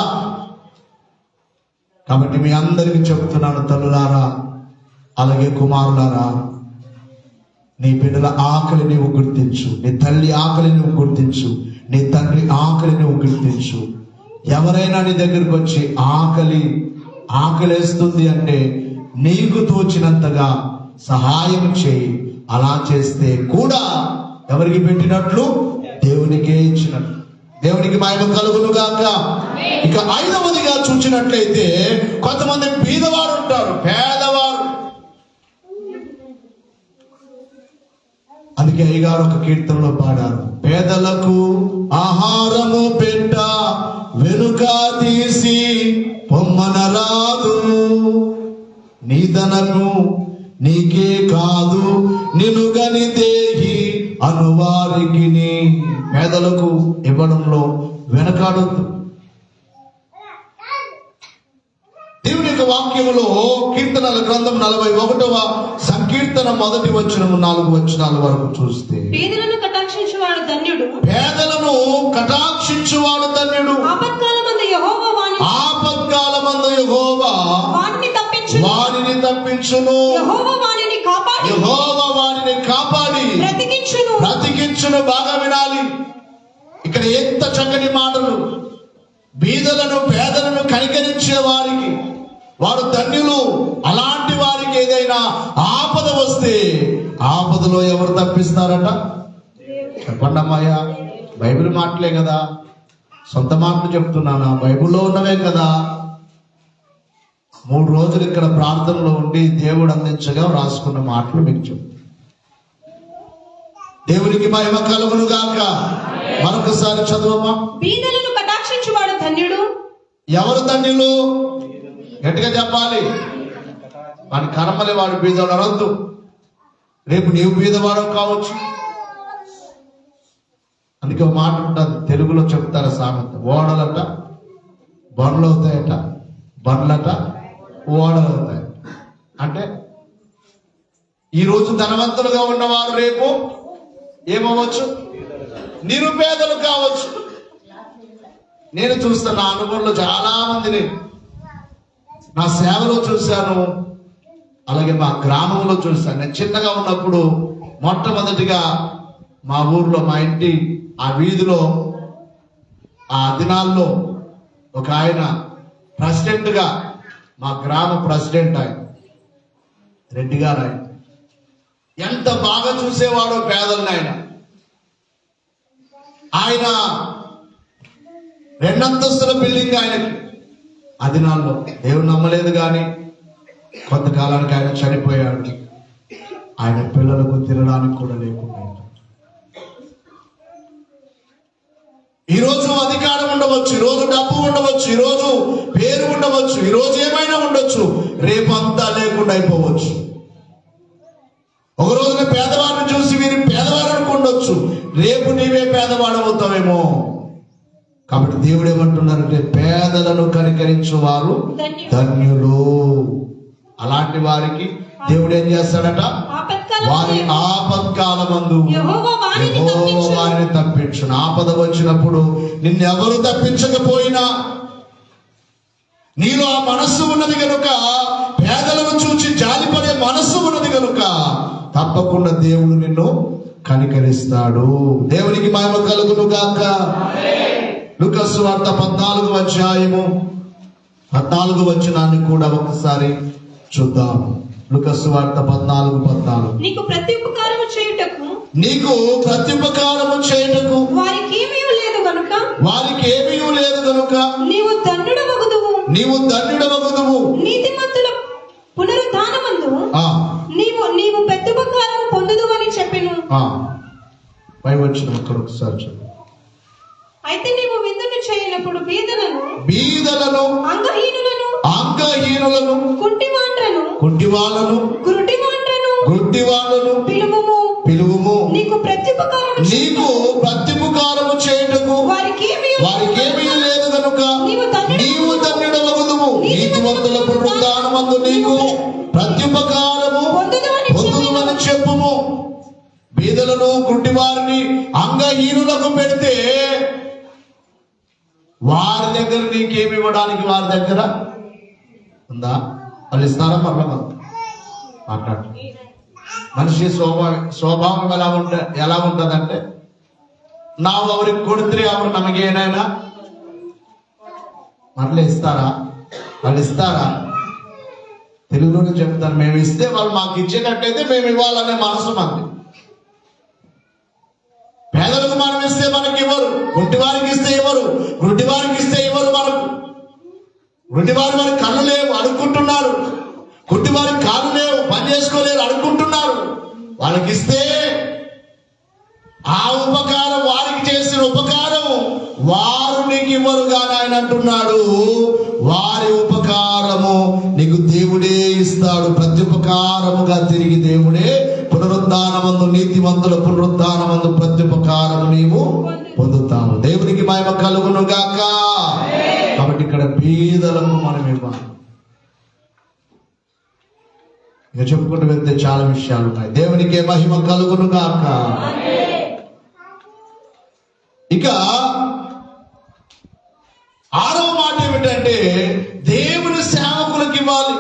Speaker 1: కాబట్టి మీ అందరికీ చెప్తున్నాను, తల్లులారా అలాగే కుమారులారా, నీ బిడ్డల ఆకలి నువ్వు గుర్తించు, నీ తల్లి ఆకలి నువ్వు గుర్తించు, నీ తండ్రి ఆకలి నువ్వు గుర్తించు. ఎవరైనా నీ దగ్గరకు వచ్చి ఆకలేస్తుంది అంటే నీకు తోచినంతగా సహాయం చేయి. అలా చేస్తే కూడా ఎవరికి పెట్టినట్లు దేవునికే ఇచ్చినట్లు. దేవునికి మహిమ కలుగును గాక. ఇక 5వదిగా చూసినట్లయితే కొంతమంది బీదవారు ఉంటారు, పేదవారు. అందుకే అయ్యగారు ఒక కీర్తనలో పాడారు, పేదలకు ఆహారము పెట్ట వెనుక తీసి పొమ్మనరాదు, నీదనను నీకే కాదు నిలుగని దేహి అనువారికి. పేదలకు ఇవ్వడంలో వెనకాడొద్దు. దేవుని యొక్క వాక్యములో కీర్తనల గ్రంథం 41వ సంకీర్తన 1 వచనం 4 వచనాల వరకు చూస్తే,
Speaker 4: పేదలను కటాక్షించువాడు ధన్యుడు,
Speaker 1: పేదలను కటాక్షించువాడు ధన్యుడు.
Speaker 4: ఆపత్కాలమందు యెహోవా వానిని
Speaker 1: తప్పించును.
Speaker 4: యెహోవా వానిని కాపాడి
Speaker 1: బ్రతికించును. బాగా వినాలి ఇక్కడ ఎంత చక్కని మాటలు. బీదలను పేదలను కనికరించే వారికి వారు ధన్యులు. అలాంటి వారికి ఏదైనా ఆపద వస్తే ఆపదలో ఎవరు తప్పిస్తారట? చెప్పండి అమ్మాయ్యా, బైబిల్ మాటలే కదా, సొంత మాటలు చెప్తున్నానా? బైబిల్లో ఉన్నవే కదా. 3 రోజులు ఇక్కడ ప్రార్థనలో ఉండి దేవుడు అందించగా రాసుకున్న మాటలు మీకు చెప్తాను. దేవునికి మహిమ కలుగును గాక. మరొకసారి చదువమ్మా.
Speaker 4: బీదలను కటాక్షించువాడు ధన్యుడు.
Speaker 1: ఎవరు ధన్యులు? గట్టిగా చెప్పాలి. వాడి కర్మలే వాడు బీదవాడు అనొద్దు. రేపు నీవు బీదవాడు కావచ్చు. అందుకే ఒక మాట ఉంటుంది, తెలుగులో చెప్తారు సామెత, ఓడలట బండ్లు అవుతాయట, బండ్లట ఓడలు అవుతాయి. అంటే ఈరోజు ధనవంతులుగా ఉన్నవారు రేపు ఏమవచ్చు? నిరుపేదలు కావచ్చు. నేను చూస్తాను, నా అనుభవంలో చాలా మందిని నా సేవలో చూశాను, అలాగే మా గ్రామంలో చూశాను. నేను చిన్నగా ఉన్నప్పుడు మొట్టమొదటిగా మా ఊర్లో, మా ఇంటి ఆ వీధిలో, ఆ దినాల్లో ఒక ఆయన ప్రెసిడెంట్గా, మా గ్రామ ప్రెసిడెంట్ ఆయన రెడ్డి గారు. ఆయన ఎంత బాగా చూసేవాడో పేదలను. ఆయన 2 అంతస్తుల బిల్డింగ్ ఆయనకి. ఆ దినాల్లో దేవుడు నమ్మలేదు కానీ కొంతకాలానికి ఆయన చనిపోయాడు. ఆయన పిల్లలకు తినడానికి కూడా లేకుండా. ఈరోజు అధికారం ఉండవచ్చు, ఈరోజు డబ్బు ఉండవచ్చు, ఈరోజు పేరు ఉండవచ్చు, ఈరోజు ఏమైనా ఉండొచ్చు, రేపు అంతా లేకుండా అయిపోవచ్చు. ఒక రోజున పేదవాడిని చూసి వీరి పేదవాడు అనుకుండొచ్చు, రేపు నీవే పేదవాడు అవుతావేమో. కాబట్టి దేవుడు ఏమంటున్నారంటే, పేదలను కనికరించు వారు ధన్యులు. అలాంటి వారికి దేవుడు ఏం చేస్తాడట? వారి ఆపత్కాలమందు యెహోవా వారిని తప్పించును. ఆపద వచ్చినప్పుడు నిన్నెవరు తప్పించకపోయినా నీలో ఆ మనస్సు ఉన్నది కనుక, పేదలను చూచి జాలిపడే మనస్సు ఉన్నది కనుక తప్పకుండా దేవుడు నిన్ను కనికరిస్తాడు. దేవునికి మహిమ కలుగును గాక. లూకా సువార్త 14వ అధ్యాయము 14వ వచనాన్ని కూడా ఒకసారి చూద్దాం. లూకా సువార్త 14:14.
Speaker 4: నీకు ప్రత్యుపకారము చేయుటకు వారికి ఏమీ లేదు గనుక నీవు ధన్యుడవగుదువు. నీతిమంతుల పునరుద్ధానమందు నీవు ప్రత్యుపకారము పొందుదువని చెప్పెను.
Speaker 1: పై వచ్చిన ఒకసారి చూద్దాం.
Speaker 4: అయితే నీవు విందును చేయనప్పుడు బీదలను,
Speaker 1: అంగహీనులను,
Speaker 4: కుంటివాళ్లను, గుడ్డివాళ్లను పిలువుము. నీకు ప్రత్యుపకారము చేయుటకు వారికేమీ లేదు గనుక నీవు ధన్యుడవగుదువు. నీతిమంతుల పునరుద్ధానమందు నీకు ప్రత్యుపకారము పొందుదువని చెప్పుము. బీదలను, గుడ్డివారిని, అంగహీనులకు పెడితే వారి దగ్గర నీకేమి ఇవ్వడానికి వారి దగ్గర ఉందా? వాళ్ళు ఇస్తారా? మరలా మాట్లాడు. మనిషి స్వభావం ఎలా ఉంటుందంటే, ನಾವು ಅವ್ರಿಗೆ ಕೊಡ್ತೀರಿ, ಅವ್ರು ನಮಗೇನೇನ మరలా ఇస్తారా? వాళ్ళు ఇస్తారా? తెలుగులోనే చెప్తాను, మేము ఇస్తే వాళ్ళు మాకు ఇచ్చేటట్టయితే మేము ఇవ్వాలనే మనసు మంది.
Speaker 2: గుంటి వారికి ఇస్తే ఇవ్వరు, గుడ్డి వారికి ఇస్తే ఇవ్వరు. మనకు గుడ్డి వారి కళ్ళు లేవు అనుకుంటున్నారు, గుడ్డి వారికి కాళ్ళు లేవు పని చేసుకోలేరు అనుకుంటున్నారు. వాళ్ళకి ఇస్తే ఆ ఉపకారం, వారికి చేసిన ఉపకారం వారు నీకు ఇవ్వరు కానీ ఆయన అంటున్నాడు, వారి ఉపకారము నీకు దేవుడే ఇస్తాడు. ప్రత్యుపకారముగా తిరిగి దేవుడే పునరుద్ధానమందు, నీతిమంతుల పునరుద్ధానమందు ప్రత్యుపకారము నీవు పొందుతావు. దేవునికి మహిమ కలుగును గాక. కాబట్టి ఇక్కడ బీదలకు మనం ఇవ్వాలి. ఇక చెప్పుకుంటూ వెళ్తే చాలా విషయాలు ఉన్నాయి. దేవునికే మహిమ కలుగును గాక. ఇక 6వ మాట ఏమిటంటే దేవుని సేవకులకు ఇవ్వాలి.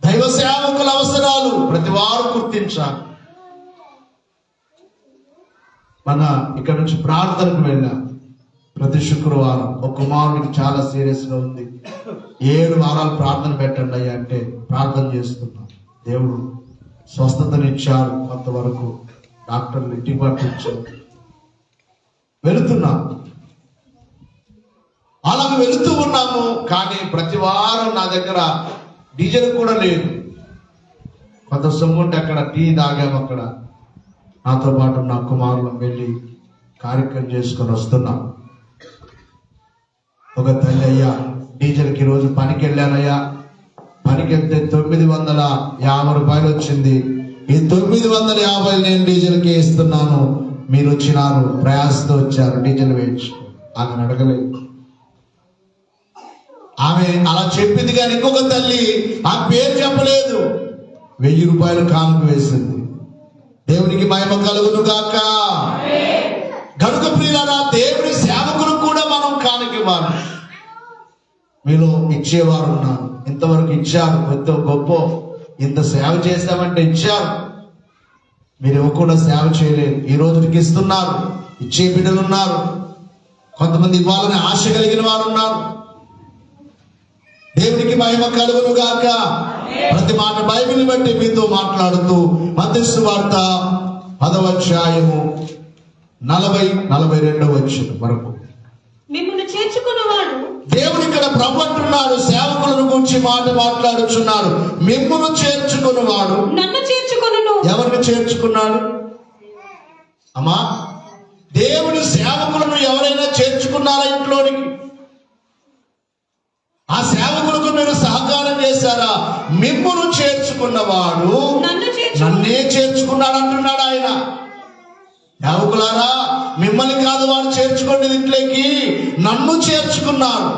Speaker 2: దైవ సేవకుల అవసరాలు ప్రతి వారు గుర్తించాలి. మన ఇక్కడ నుంచి ప్రార్థనకు వెళ్ళాం ప్రతి శుక్రవారం. ఒక కుమారుడికి చాలా సీరియస్ గా ఉంది, 7 వారాలు ప్రార్థన పెట్టండి అయ్యా అంటే ప్రార్థన చేస్తున్నాం. దేవుడు స్వస్థతనిచ్చారు, కొంతవరకు డాక్టర్లు ఇంటికి పంపించారు. వెళుతున్నాం, అలాగ వెళుతూ ఉన్నాము. కానీ ప్రతి వారం నా దగ్గర డీజిల్ కూడా లేదు. కొంత సొమ్ము ఉంటే అక్కడ టీ తాగాము. అక్కడ నాతో పాటు నా కుమారులు వెళ్ళి కార్యక్రమం చేసుకొని వస్తున్నాం. ఒక తల్లి, అయ్యా డీజిల్కి ఈరోజు పనికి వెళ్ళానయ్యా, పనికి వెళ్తే 950 రూపాయలు వచ్చింది. ఈ 950 నేను డీజిల్కి ఇస్తున్నాను, మీరు వచ్చినారు, ప్రయాసతో వచ్చారు, డీజిల్ వేయించు. ఆమెను అడగలేదు. ఆమె అలా చెప్పింది కానీ ఇంకొక తల్లి ఆ పేరు చెప్పలేదు, 1000 రూపాయలు కానుక వేసింది. దేవునికి మహిమ కలుగును గాక. గనుక ప్రియులారా, దేవుని సేవకులకు కూడా మనం కానుకివ్వాలి. మీలో ఇచ్చేవారు ఉన్నారు, ఇంతవరకు ఇచ్చారు, ఎంతో గొప్ప, ఇంత సేవ చేస్తామంటే ఇచ్చారు. మీరు ఇవ్వకుండా సేవ చేయలేదు, ఈ రోజుకి ఇస్తున్నారు. ఇచ్చే బిడ్డలు ఉన్నారు, కొంతమంది ఇవ్వాలని ఆశ కలిగిన వారు ఉన్నారు. దేవునికి మహిమ కలుగును గాక. ప్రతి మాట బైబిల్ బట్టి మీతో మాట్లాడుతూ మత్తయి సువార్త 10వ అధ్యాయము 40-42 వచనం వరకు
Speaker 5: మిమ్మును చేర్చుకున్నవాడు,
Speaker 2: దేవుడు ఇక్కడ ప్రభు అంటున్నాడు, సేవకులను గురించి మాట మాట్లాడుచున్నాడు. మిమ్మును చేర్చుకున్నవాడు
Speaker 5: నన్ను చేర్చుకొనును.
Speaker 2: ఎవరిని చేర్చుకున్నాడు అమ్మా? దేవుని సేవకులను ఎవరైనా చేర్చుకున్నారా ఇంట్లోనికి? ఆ సేవకులకు మీరు సహకారం చేశారా? మిమ్మును చేర్చుకున్నవాడు నన్నే చేర్చుకున్నాడు అంటున్నాడు ఆయన. సేవకులారా, మిమ్మల్ని కాదు వాడు చేర్చుకోండి ఇంట్లోకి, నన్ను చేర్చుకున్నాడు.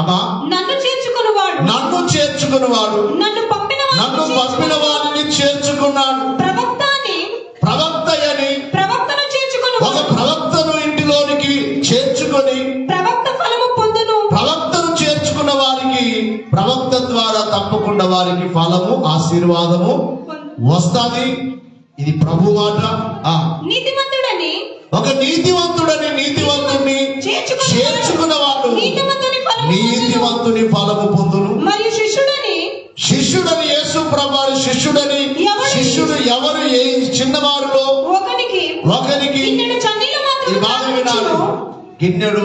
Speaker 2: అమ్మా,
Speaker 5: నన్ను చేర్చుకున్నవాడు,
Speaker 2: నన్ను చేర్చుకున్నవాడు
Speaker 5: నన్ను పంపిన
Speaker 2: వాడిని చేర్చుకున్నాడు. ప్రవక్త అని
Speaker 5: ప్రవక్తను చేర్చుకుని,
Speaker 2: ఒక ప్రవక్తను ఇంటిలోనికి చేర్చుకొని
Speaker 5: ప్రవక్త ఫలము పొందును.
Speaker 2: ప్రవక్తను చేర్చుకున్న వారికి ప్రవక్త ద్వారా తప్పకుండా వారికి ఫలము, ఆశీర్వాదము వస్తాది. ఇది ప్రభు మాట.
Speaker 5: నీతిమంతుడని,
Speaker 2: ఒక నీతివంతుడిని చేర్చుకున్నవాడు నీతివంతుని ఫలము పొందును.
Speaker 5: మరియు
Speaker 2: శిష్యుడని యేసు ప్రభువారి శిష్యుడు ఎవరు? ఏ చిన్నవారిలో ఒకరికి ఈ బాగా వినాలి, గిన్నెడు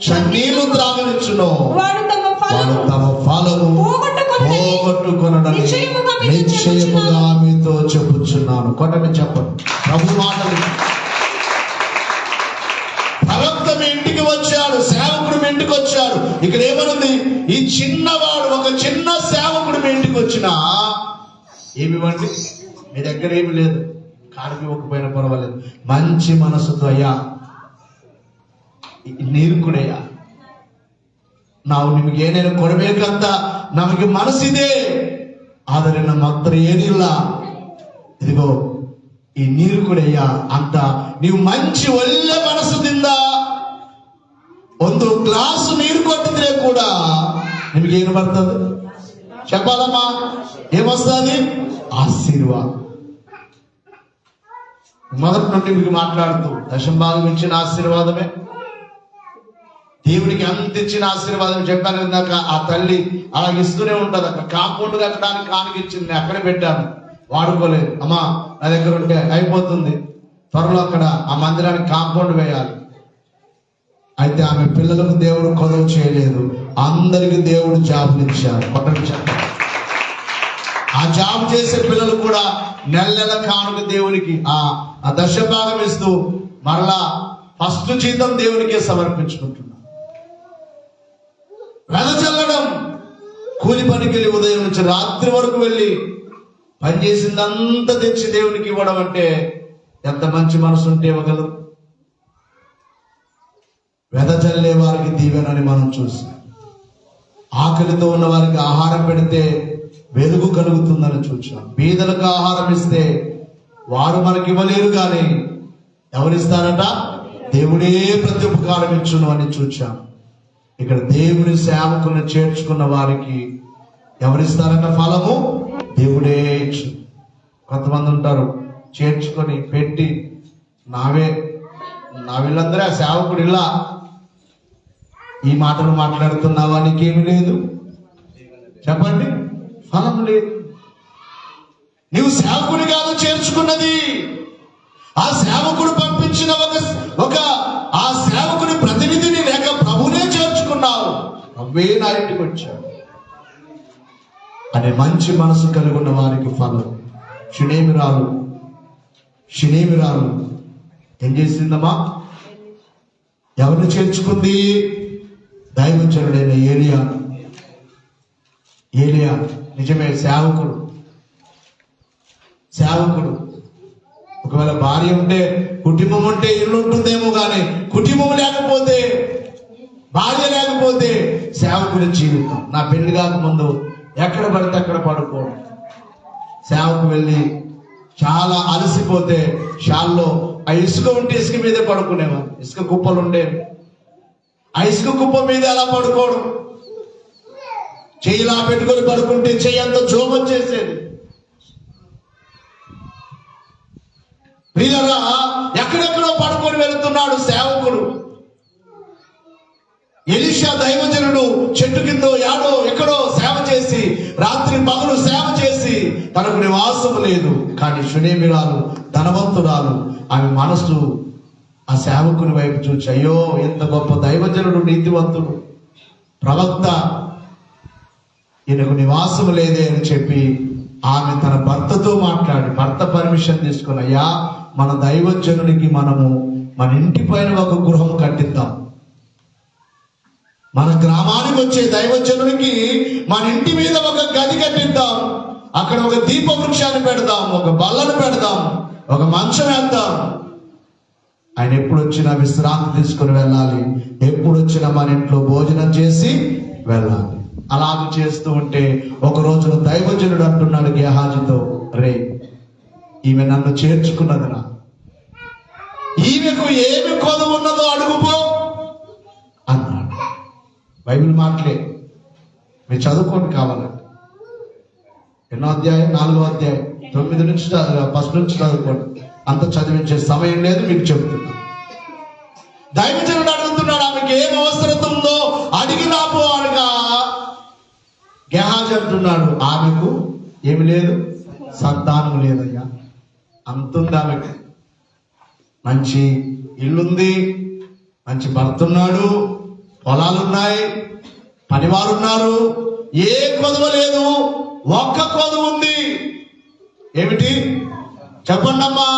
Speaker 2: చన్నీళ్లు త్రాగనిచ్చును, వాడు తమ ఫలము పోగొట్టుకొనడని నిశ్చయముగా మీతో చెప్పుచున్నాను. కొట్టని చెప్పండి ప్రభు మాటలు. ప్రవక్త మీ ఇంటికి వచ్చాడు, సేవకుడు మీ ఇంటికి వచ్చాడు. ఇక్కడ ఏమనుంది? ఈ చిన్నవాడు, ఒక చిన్న సేవకుడు మీ ఇంటికి వచ్చినా ఏమివ్వండి? మీ దగ్గర ఏమి లేదు, కాడికి ఇవ్వకపోయినా పర్వాలేదు, మంచి మనసుతో, అయ్యా ನೀರು ಕುಡೆಯ ನಾವು ನಿಮಗೆ ಏನೇನು ಕೊಡಬೇಕಂತ ನಮಗೆ ಮನಸ್ಸಿದೆ, ಆದರೆ ನಮ್ಮ ಹತ್ರ ಏನಿಲ್ಲ, ಇದಿಗೋ ಈ ನೀರು ಕುಡೆಯ ಅಂತ ನೀವು ಮಂచి ಒಳ್ಳೆ ಮನಸ್ಸಿನಿಂದ ಒಂದು ಗ್ಲಾಸ್ ನೀರು ಕೊಟ್ಟಿದ್ರೆ ಕೂಡ ನಿಮಗೇನು ಬರ್ತದೆ చెప్పాలమ్మా? ఏమొస్తుంది? ఆశీర్వాదం. మొదటి నుండి మీకు మాట్లాడుతూ దశంభాగం ఇచ్చిన ఆశీర్వాదమే, దేవుడికి అంత ఇచ్చిన ఆశీర్వాదం చెప్పాను ఇందాక. ఆ తల్లి అలాగిస్తూనే ఉంటది. అక్కడ కాంపౌండ్ కట్టడానికి కానుక ఇచ్చింది, అక్కడే పెట్టాను, వాడుకోలేదు. అమ్మా నా దగ్గర ఉంటే అయిపోతుంది,
Speaker 1: త్వరలో అక్కడ ఆ మందిరానికి కాంపౌండ్ వేయాలి. అయితే ఆమె పిల్లలకు దేవుడు కొలువు చేయలేదు, అందరికి దేవుడు జాబులు ఇచ్చారు. ఆ జాబ్ చేసే పిల్లలు కూడా నెల నెల కానుక దేవునికి ఆ దశభాగం ఇస్తూ మరలా ఫస్ట్ జీతం దేవునికే సమర్పించుకుంటున్నారు. వెదజల్లడం, కూలి పనికి వెళ్ళి ఉదయం నుంచి రాత్రి వరకు వెళ్ళి పనిచేసిందంతా తెచ్చి దేవునికి ఇవ్వడం అంటే ఎంత మంచి మనసు ఉంటే ఇవ్వగలరు. వెదజల్లే వారికి దీవెనని మనం చూసాం. ఆకలితో ఉన్న వారికి ఆహారం పెడితే వెలుగు కలుగుతుందని చూచాం. బీదలకు ఆహారం ఇస్తే వారు మనకి ఇవ్వలేరు కానీ ఎవరిస్తారట? దేవుడే ప్రతి ఉపకారం ఇచ్చును అని చూచాం. ఇక్కడ దేవుని సేవకులను చేర్చుకున్న వారికి ఎవరిస్తారట ఫలము? దేవుడే ఇచ్చు. కొంతమంది ఉంటారు చేర్చుకొని పెట్టి నా వీళ్ళందరూ ఆ సేవకుడు ఇలా ఈ మాటలు మాట్లాడుతున్నావా, నీకేమి లేదు చెప్పండి, ఫలం లేదు. నీవు సేవకుడి కాదు చేర్చుకున్నది, ఆ సేవకుడు పంపించిన ఒక ఆ సేవకుని ప్రతినిధిని లేక ప్రభునే చేర్చుకున్నావు. ప్రభువే నా ఇంటికి వచ్చాడు అనే మంచి మనసు కలిగి ఉన్న వారికి ఫలం. షినేమిరాలు ఏం చేసిందమ్మా? ఎవరిని చేర్చుకుంది? దైవజనుడైన ఏలియా. నిజమే, సేవకుడు. ఒకవేళ భార్య ఉంటే, కుటుంబం ఉంటే ఇల్లు ఉంటుందేమో కానీ కుటుంబం లేకపోతే, భార్య లేకపోతే సేవకుడి జీవితం. నా పెళ్లి కాకముందు ఎక్కడ పడితే అక్కడ పడుకోవడం. సేవకు వెళ్ళి చాలా అలసిపోతే షాల్లో ఆ ఇసుక ఉంటే ఇసుక మీదే పడుకునేవాడు. ఇసుక కుప్పలు ఉండేవి, ఆ ఇసుక కుప్ప మీద అలా పడుకోవడం. చెయ్యిలా పెట్టుకొని పడుకుంటే చెయ్యి అంత జోమం చేసేది. వీళ్ళరా ఎక్కడెక్కడో పడుకొని వెళుతున్నాడు సేవకుడు. ఎలీషా దైవజనుడు చెట్టు కిందో యాడో ఎక్కడో సేవ చేసి, రాత్రి పగలు సేవ చేసి తనకు నివాసం లేదు. కానీ షునేమిరాలు ధనవంతురాలు. ఆమె మనసు ఆ సేవకుని వైపు చూచి, అయ్యో ఎంత గొప్ప దైవజనుడు, నీతివంతుడు, ప్రవక్త, ఈయనకు నివాసం లేదే అని చెప్పి ఆమె తన భర్తతో మాట్లాడి, భర్త పర్మిషన్ తీసుకుని, అయ్యా మన దైవజనుడికి మనము మన ఇంటి పైన ఒక గృహం కట్టిద్దాం, మన గ్రామానికి వచ్చే దైవజనుడికి మన ఇంటి మీద ఒక గది కట్టిద్దాం, అక్కడ ఒక దీప వృక్షాన్ని పెడదాం, ఒక బల్లను పెడదాం, ఒక మంచం వేద్దాం. ఆయన ఎప్పుడు వచ్చినా విశ్రాంతి తీసుకుని వెళ్ళాలి, ఎప్పుడు వచ్చినా మన ఇంట్లో భోజనం చేసి వెళ్ళాలి. అలాగ చేస్తూ ఉంటే ఒక రోజున దైవజనుడు అంటున్నాడు గేహాజీతో, రే ఈమె నన్ను చేర్చుకున్నదిరా, ఈమెకు ఏమి కొదవ ఉన్నదో అడుగుపో అన్నాడు. బైబిల్ మాటలే, మీరు చదువుకోండి కావాలంటే. ఎన్నో అధ్యాయం? 4వ అధ్యాయం 9 నుంచి ఫస్ట్ నుంచి చదువుకోండి. అంత చదివించే సమయం లేదు, మీకు చెబుతున్నా. దైవజనుడు అడుగుతున్నాడు, ఆమెకి ఏం అవసరం ఉందో అడిగి రాపో అనగా గేహాజీ అంటున్నాడు, ఆమెకు ఏమి లేదు, సంతానం లేదయ్యా. అంతుంది ఆమెకు. మంచి ఇల్లుంది, మంచి భర్త ఉన్నాడు, పొలాలున్నాయి, పనివారున్నారు, ఏ కొదువ లేదు, ఒక్క కొదువ ఉంది. ఏమిటి చెప్పండమ్మా?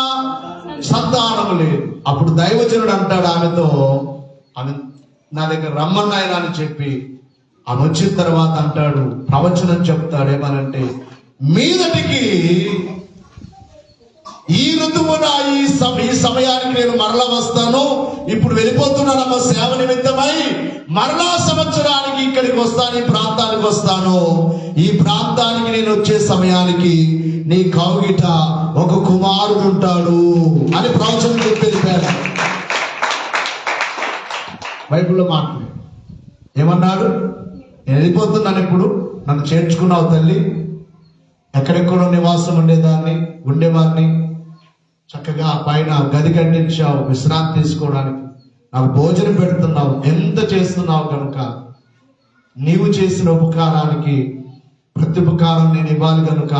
Speaker 1: సంతానం లేదు. అప్పుడు దైవజనుడు అంటాడు ఆమెతో, ఆమె నా దగ్గర రమ్మన్నాయన అని చెప్పి ఆమె వచ్చిన తర్వాత అంటాడు, ప్రవచనం చెప్తాడు. ఏమనంటే, మీదటికి ఈ ఋతువున ఈ సమయానికి నేను మరలా వస్తాను, ఇప్పుడు వెళ్ళిపోతున్నానమ్మ సేవ నిమిత్తమై, మరలా సంవత్సరానికి ఇక్కడికి వస్తాను, ఈ ప్రాంతానికి వస్తాను. ఈ ప్రాంతానికి నేను వచ్చే సమయానికి నీ కౌగిట ఒక కుమారుడు ఉంటాడు అని ప్రవచనం చెప్పి వెళ్ళిపోయాడు. బైబిల్లో మాట్లాడు ఏమన్నాడు? నేను వెళ్ళిపోతున్నాను, ఇప్పుడు నన్ను చేర్చుకున్నావు తల్లి, ఎక్కడెక్కడో నివాసం ఉండేవాడిని, చక్కగా పైన గది కట్టించావు విశ్రాంతి తీసుకోవడానికి, నాకు భోజనం పెడుతున్నావు, ఎంత చేస్తున్నావు కనుక నీవు చేసిన ఉపకారానికి ప్రత్యుపకారం నేను ఇవ్వాలి కనుక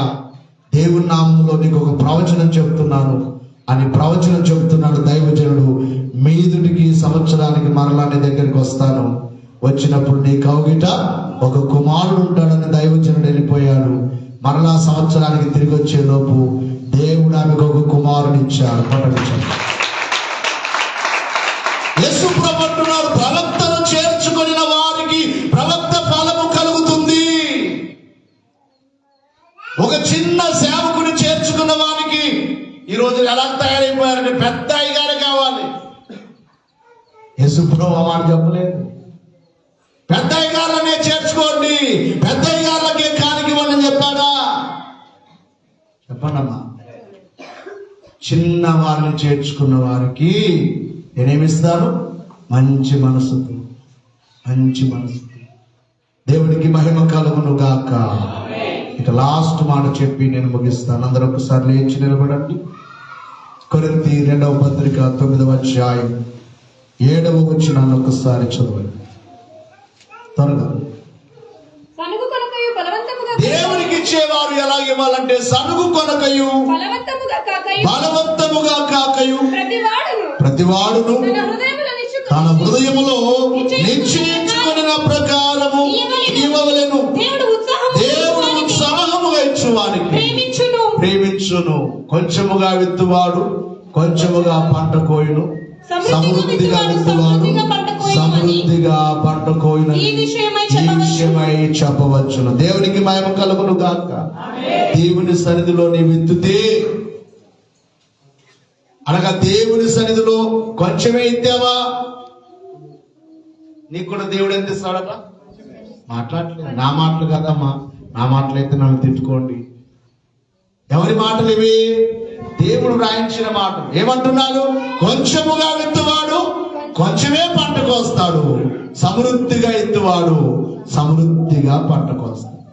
Speaker 1: దేవుని నామంలో నీకు ఒక ప్రవచనం చెప్తున్నాను. అని ప్రవచనం చెబుతున్నాడు దైవజనుడు. మీదుడికి సంవత్సరానికి మరలా నీ దగ్గరికి వస్తాను, వచ్చినప్పుడు నీ కౌగిట ఒక కుమారుడు ఉంటాడని దైవజనుడు వెళ్ళిపోయాడు. మరలా సంవత్సరానికి తిరిగి వచ్చే లోపు దేవుడు ఆమెకు ఒక కుమారుని ఇచ్చాడు. పట్టణించాడు.
Speaker 2: యేసు ప్రభు అంటున్నాడు, ప్రవక్తను చేర్చుకొనిన వారికి ప్రవక్త ఫలము కలుగుతుంది. ఒక చిన్న సేవకుని చేర్చుకున్న వారికి ఈ రోజు ఎలా తయారైపోయారంటే పెద్ద అయ్యగారు కావాలి.
Speaker 1: యేసు ప్రభు ఆ మాట చెప్పలేదు.
Speaker 2: పెద్ద అయ్యగారులనే చేర్చుకోండి, పెద్ద అయ్యగారులకే కానికి ఇవ్వండి చెప్పాడా?
Speaker 1: చెప్పండి అమ్మా. చిన్న వారిని చేర్చుకున్న వారికి నేనేమిస్తాను? మంచి మనసుతో, మంచి మనసుతో. దేవుడికి మహిమ కలుగును గాక. ఇక లాస్ట్ మాట చెప్పి నేను ముగిస్తాను. అందరూ ఒకసారి లేచి నిలబడండి. కొరింథీ 2వ పత్రిక 9వ అధ్యాయం 7వ వచనాన్ని ఒకసారి చదవండి త్వరగా.
Speaker 5: సనుగు కొనకయు బలవంతముగా
Speaker 2: దేవునికి ఇచ్చేవారు ఎలా ఇవ్వాలంటే సనుగు కొనకయు బలవంతముగా కాకయు ప్రతివాడును తన హృదయములో నిశ్చయించుకొనిన ప్రకారము ఇవ్వవలెను. దేవుడు ఉత్సాహముగా ఇచ్చువానికి ప్రేమించును. కొంచెముగా విత్తువాడు కొంచెముగా పంట కోయును, సమృద్ధిగా విత్తువాడు సమృద్ధిగా పంట కోయును. ఈ విషయమై చెప్పవచ్చును. దేవునికి మహిమ కలుగును గాక. దేవుని సన్నిధిలో నీ విత్తుతే అనగా దేవుని సన్నిధిలో కొంచెమే ఇద్దావా, నీకు కూడా దేవుడు ఎంత ఇస్తాడట? మాట్లాడలేదు. నా మాటలు కదమ్మా, నా మాటలు అయితే నన్ను తిట్టుకోండి. ఎవరి మాటలు ఇవి? దేవుడు రాయించిన మాటలు. ఏమంటున్నాడు? కొంచెముగా విత్తువాడు కొంచెమే పంట కోస్తాడు, సమృద్ధిగా ఎత్తువాడు సమృద్ధిగా పంట కోస్తాడు.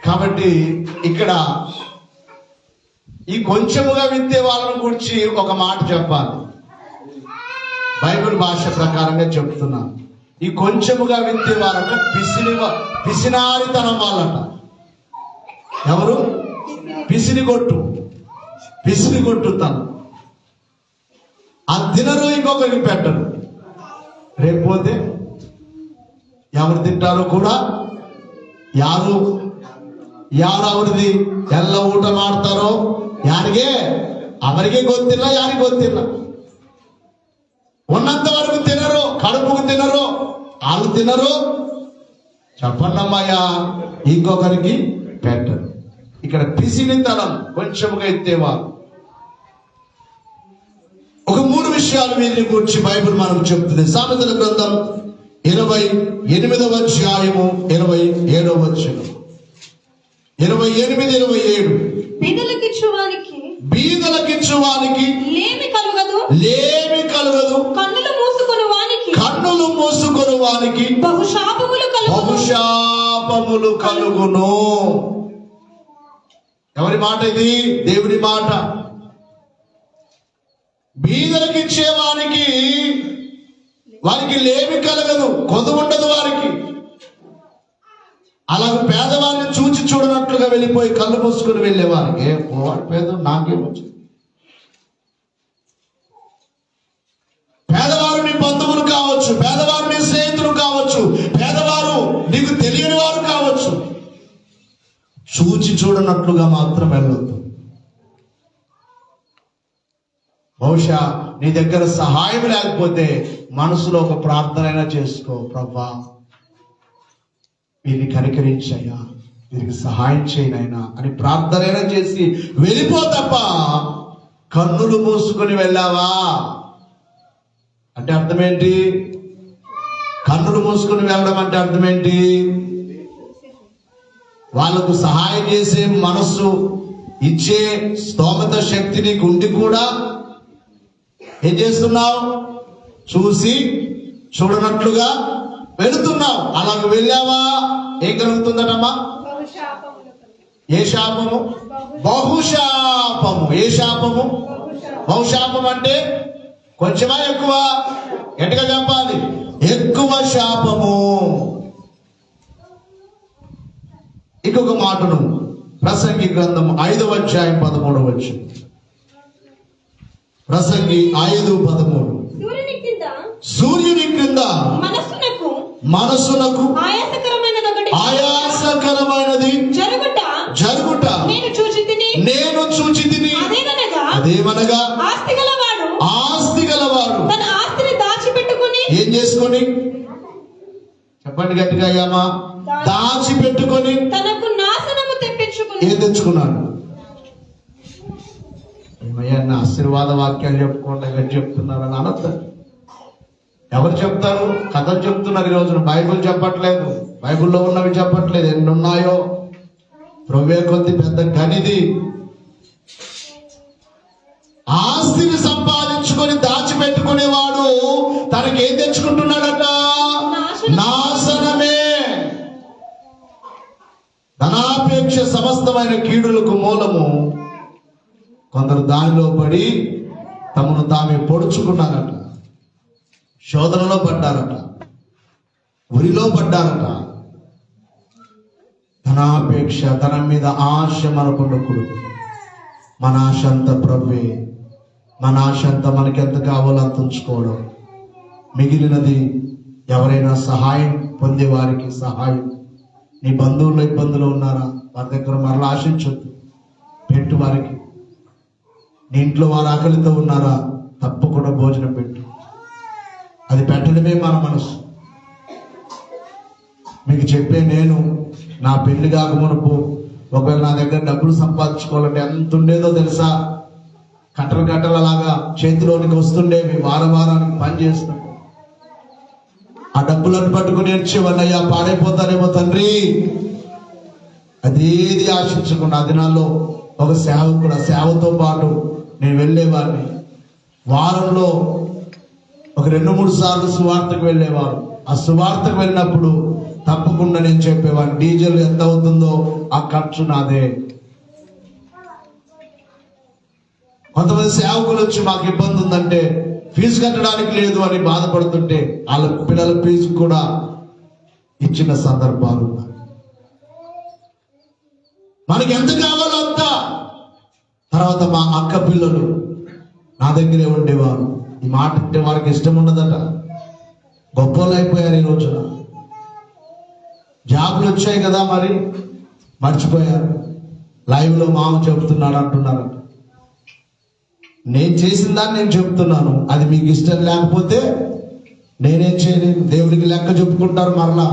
Speaker 2: కాబట్టి ఇక్కడ ఈ కొంచెముగా విత్తే వాళ్ళని గురించి ఒక మాట చెప్పాలి. బైబిల్ భాష ప్రకారంగా చెప్తున్నాను. ఈ కొంచెముగా విత్తే వాళ్ళంట పిసినారితనం వాళ్ళంట. ఎవరు? పిసినిగొట్టు తను. ఆ తినరు, ఇంకొకరికి పెట్టరు. రేపోతే ఎవరు తింటారో కూడా ಯಾರವ್ರದಿ ಎಲ್ಲ ಊಟ ಮಾಡ್ತಾರೋ ಯಾರಿಗೆ ಅವರಿಗೆ ಗೊತ್ತಿಲ್ಲ, ಯಾರಿಗೆ ಗೊತ್ತಿಲ್ಲ. ఉన్నంత వరకు తినరు, కడుపుకు తినరు, వాళ్ళు తినరు. చెప్పండమ్మయ్యా, ఇంకొకరికి పెట్టరు. ఇక్కడ పిసినితనం కొంచెముగా ఎత్తేవారు. ఒక 3 విషయాలు వీరిని గురించి బైబిల్ మనకు చెప్తుంది. సామెతల గ్రంథం 28వ అధ్యాయము 27వ వచనం. 28-27. బీదలకిచ్చువానికి లేమి కలుగదు, కన్నులు మూసుకొని వానికి బహుశాపములు కలుగును. ఎవరి మాట ఇది? దేవుని మాట. బీదలకిచ్చేవానికి వారికి లేమి కలగదు, కొదువు ఉండదు వారికి. అలాగే పేదవారిని చూచి చూడనట్లుగా వెళ్ళిపోయి కళ్ళు మూసుకుని వెళ్ళేవారికి వాడు పేద నాకేమొచ్చు. పేదవారు నీ బంధువులు కావచ్చు, పేదవారు నీ స్నేహితులు కావచ్చు, పేదవారు నీకు తెలియని వారు కావచ్చు. చూచి చూడనట్లుగా మాత్రం వెళ్ళొద్దు. బహుశా నీ దగ్గర సహాయం లేకపోతే మనసులో ఒక ప్రార్థన చేసుకో. ప్రభా, వీరిని కనికరించయ్యా, వీరికి సహాయం చేయనైనా అని ప్రార్థన చేసి వెళ్ళిపో తప్ప కన్నులు మూసుకొని వెళ్ళావా అంటే అర్థం ఏంటి? కన్నులు మూసుకొని వెళ్ళడం అంటే అర్థం ఏంటి? వాళ్ళకు సహాయం చేసే మనస్సు ఇచ్చే స్తోమత శక్తి నీకు ఉండి కూడా ఏం చేస్తున్నావు? చూసి చూడనట్లుగా వెళుతున్నావు. అలాగ వెళ్ళావా ఏం కలుగుతుందటమ్మా? ఏ శాపము? బహుశాపము. ఏ శాపము? బహుశాపం అంటే కొంచెమా ఎక్కువ? గట్టిగా చెప్పాలి. ఎక్కువ శాపము. ఇంకొక మాటను
Speaker 1: ప్రసంగి గ్రంథం 5వ అధ్యాయం 13వ వచనం. ప్రసంగి 5:13. సూర్యుని క్రింద మనస్సునకు ఆయాసకరమైనది జరుగుట నేను చూచి తిని. అదేమనగా ఆస్తి గలవాడు
Speaker 5: తన ఆస్తిని దాచిపెట్టుకుని
Speaker 1: ఏం చేసుకొని, చెప్పండి గట్టిగా అయ్యామా, దాచిపెట్టుకొని
Speaker 5: తనకు నాశనము తెప్పించుకుని.
Speaker 1: ఏం తెచ్చుకున్నాడు? ఏమయ్యా నా ఆశీర్వాద వాక్యాలు చెప్పుకోండి గట్టి చెప్తున్నారని అనొద్దు. ఎవరు చెప్తారు? కథలు చెప్తున్నారు. ఈ రోజున బైబిల్ చెప్పట్లేదు, బైబిల్లో ఉన్నవి చెప్పట్లేదు. ఎన్ని ఉన్నాయో ప్రవ్వే కొద్ది పెద్ద గనిది. ఆస్తిని సంపాదించుకొని దాచిపెట్టుకునేవాడు తనకి ఏం తెచ్చుకుంటున్నాడట? నాశనమే. ధనాపేక్ష సమస్తమైన కీడులకు మూలము. కొందరు దానిలో పడి తమను తామే పొడుచుకున్నారట, శోధనలో పడ్డారట, ఉరిలో పడ్డారట. ధనాపేక్ష, ధనం మీద ఆశ మనకుండకూడదు. మన ఆశ అంతా ప్రభువే. మన ఆశ అంతా మనకెంత కావాలో అంత ఉంచుకోవడం. మిగిలినది ఎవరైనా సహాయం పొందే వారికి సహాయం. నీ బంధువుల్లో ఇబ్బందులు ఉన్నారా? వారి దగ్గర మరలా ఆశించొద్దు, పెట్టు వారికి. నీ ఇంట్లో వారు ఆకలితో ఉన్నారా? తప్పకుండా భోజనం పెట్టు. అది పెట్టడమే మన మనసు. మీకు చెప్పే నేను నా పెళ్లి కాక మునుపు ఒకవేళ నా దగ్గర డబ్బులు సంపాదించుకోవాలంటే ఎంత ఉండేదో తెలుసా? కట్టలలాగా చేతిలోనికి వస్తుండేవి. వారానికి పని చేస్తున్నాం. ఆ డబ్బులను పట్టుకుని ఏడ్చేవన్నయ్యా, పాడైపోతానేమో తండ్రి. అదేది ఆశించకుండా ఆ దినాల్లో ఒక సేవకుడు, సేవతో పాటు నేను వెళ్ళేవాడిని. వారంలో ఒక 2-3 సార్లు సువార్తకు వెళ్ళేవారు. ఆ సువార్తకు వెళ్ళినప్పుడు తప్పకుండా నేను చెప్పేవాడిని, డీజిల్ ఎంత అవుతుందో ఆ ఖర్చు నాదే. కొంతమంది సేవకులు వచ్చి మాకు ఇబ్బంది ఉందంటే, ఫీజు కట్టడానికి లేదు అని బాధపడుతుంటే వాళ్ళ పిల్లల ఫీజు కూడా ఇచ్చిన సందర్భాలు. మనకి ఎంత కావాలో అంత. తర్వాత మా అక్క పిల్లలు నా దగ్గరే ఉండేవారు. ఈ మాట అంటే వారికి ఇష్టం ఉండదట. గొప్పలు అయిపోయారు. ఈ రోజున జాబులు వచ్చాయి కదా, మరి మర్చిపోయారు. లైవ్ లో మామ చెబుతున్నాడు అంటున్నారు. నేను చేసిన దాన్ని నేను చెప్తున్నాను. అది మీకు ఇష్టం లేకపోతే నేనేం చేయలేను. దేవుడికి లెక్క చెప్పుకుంటారు మరలా.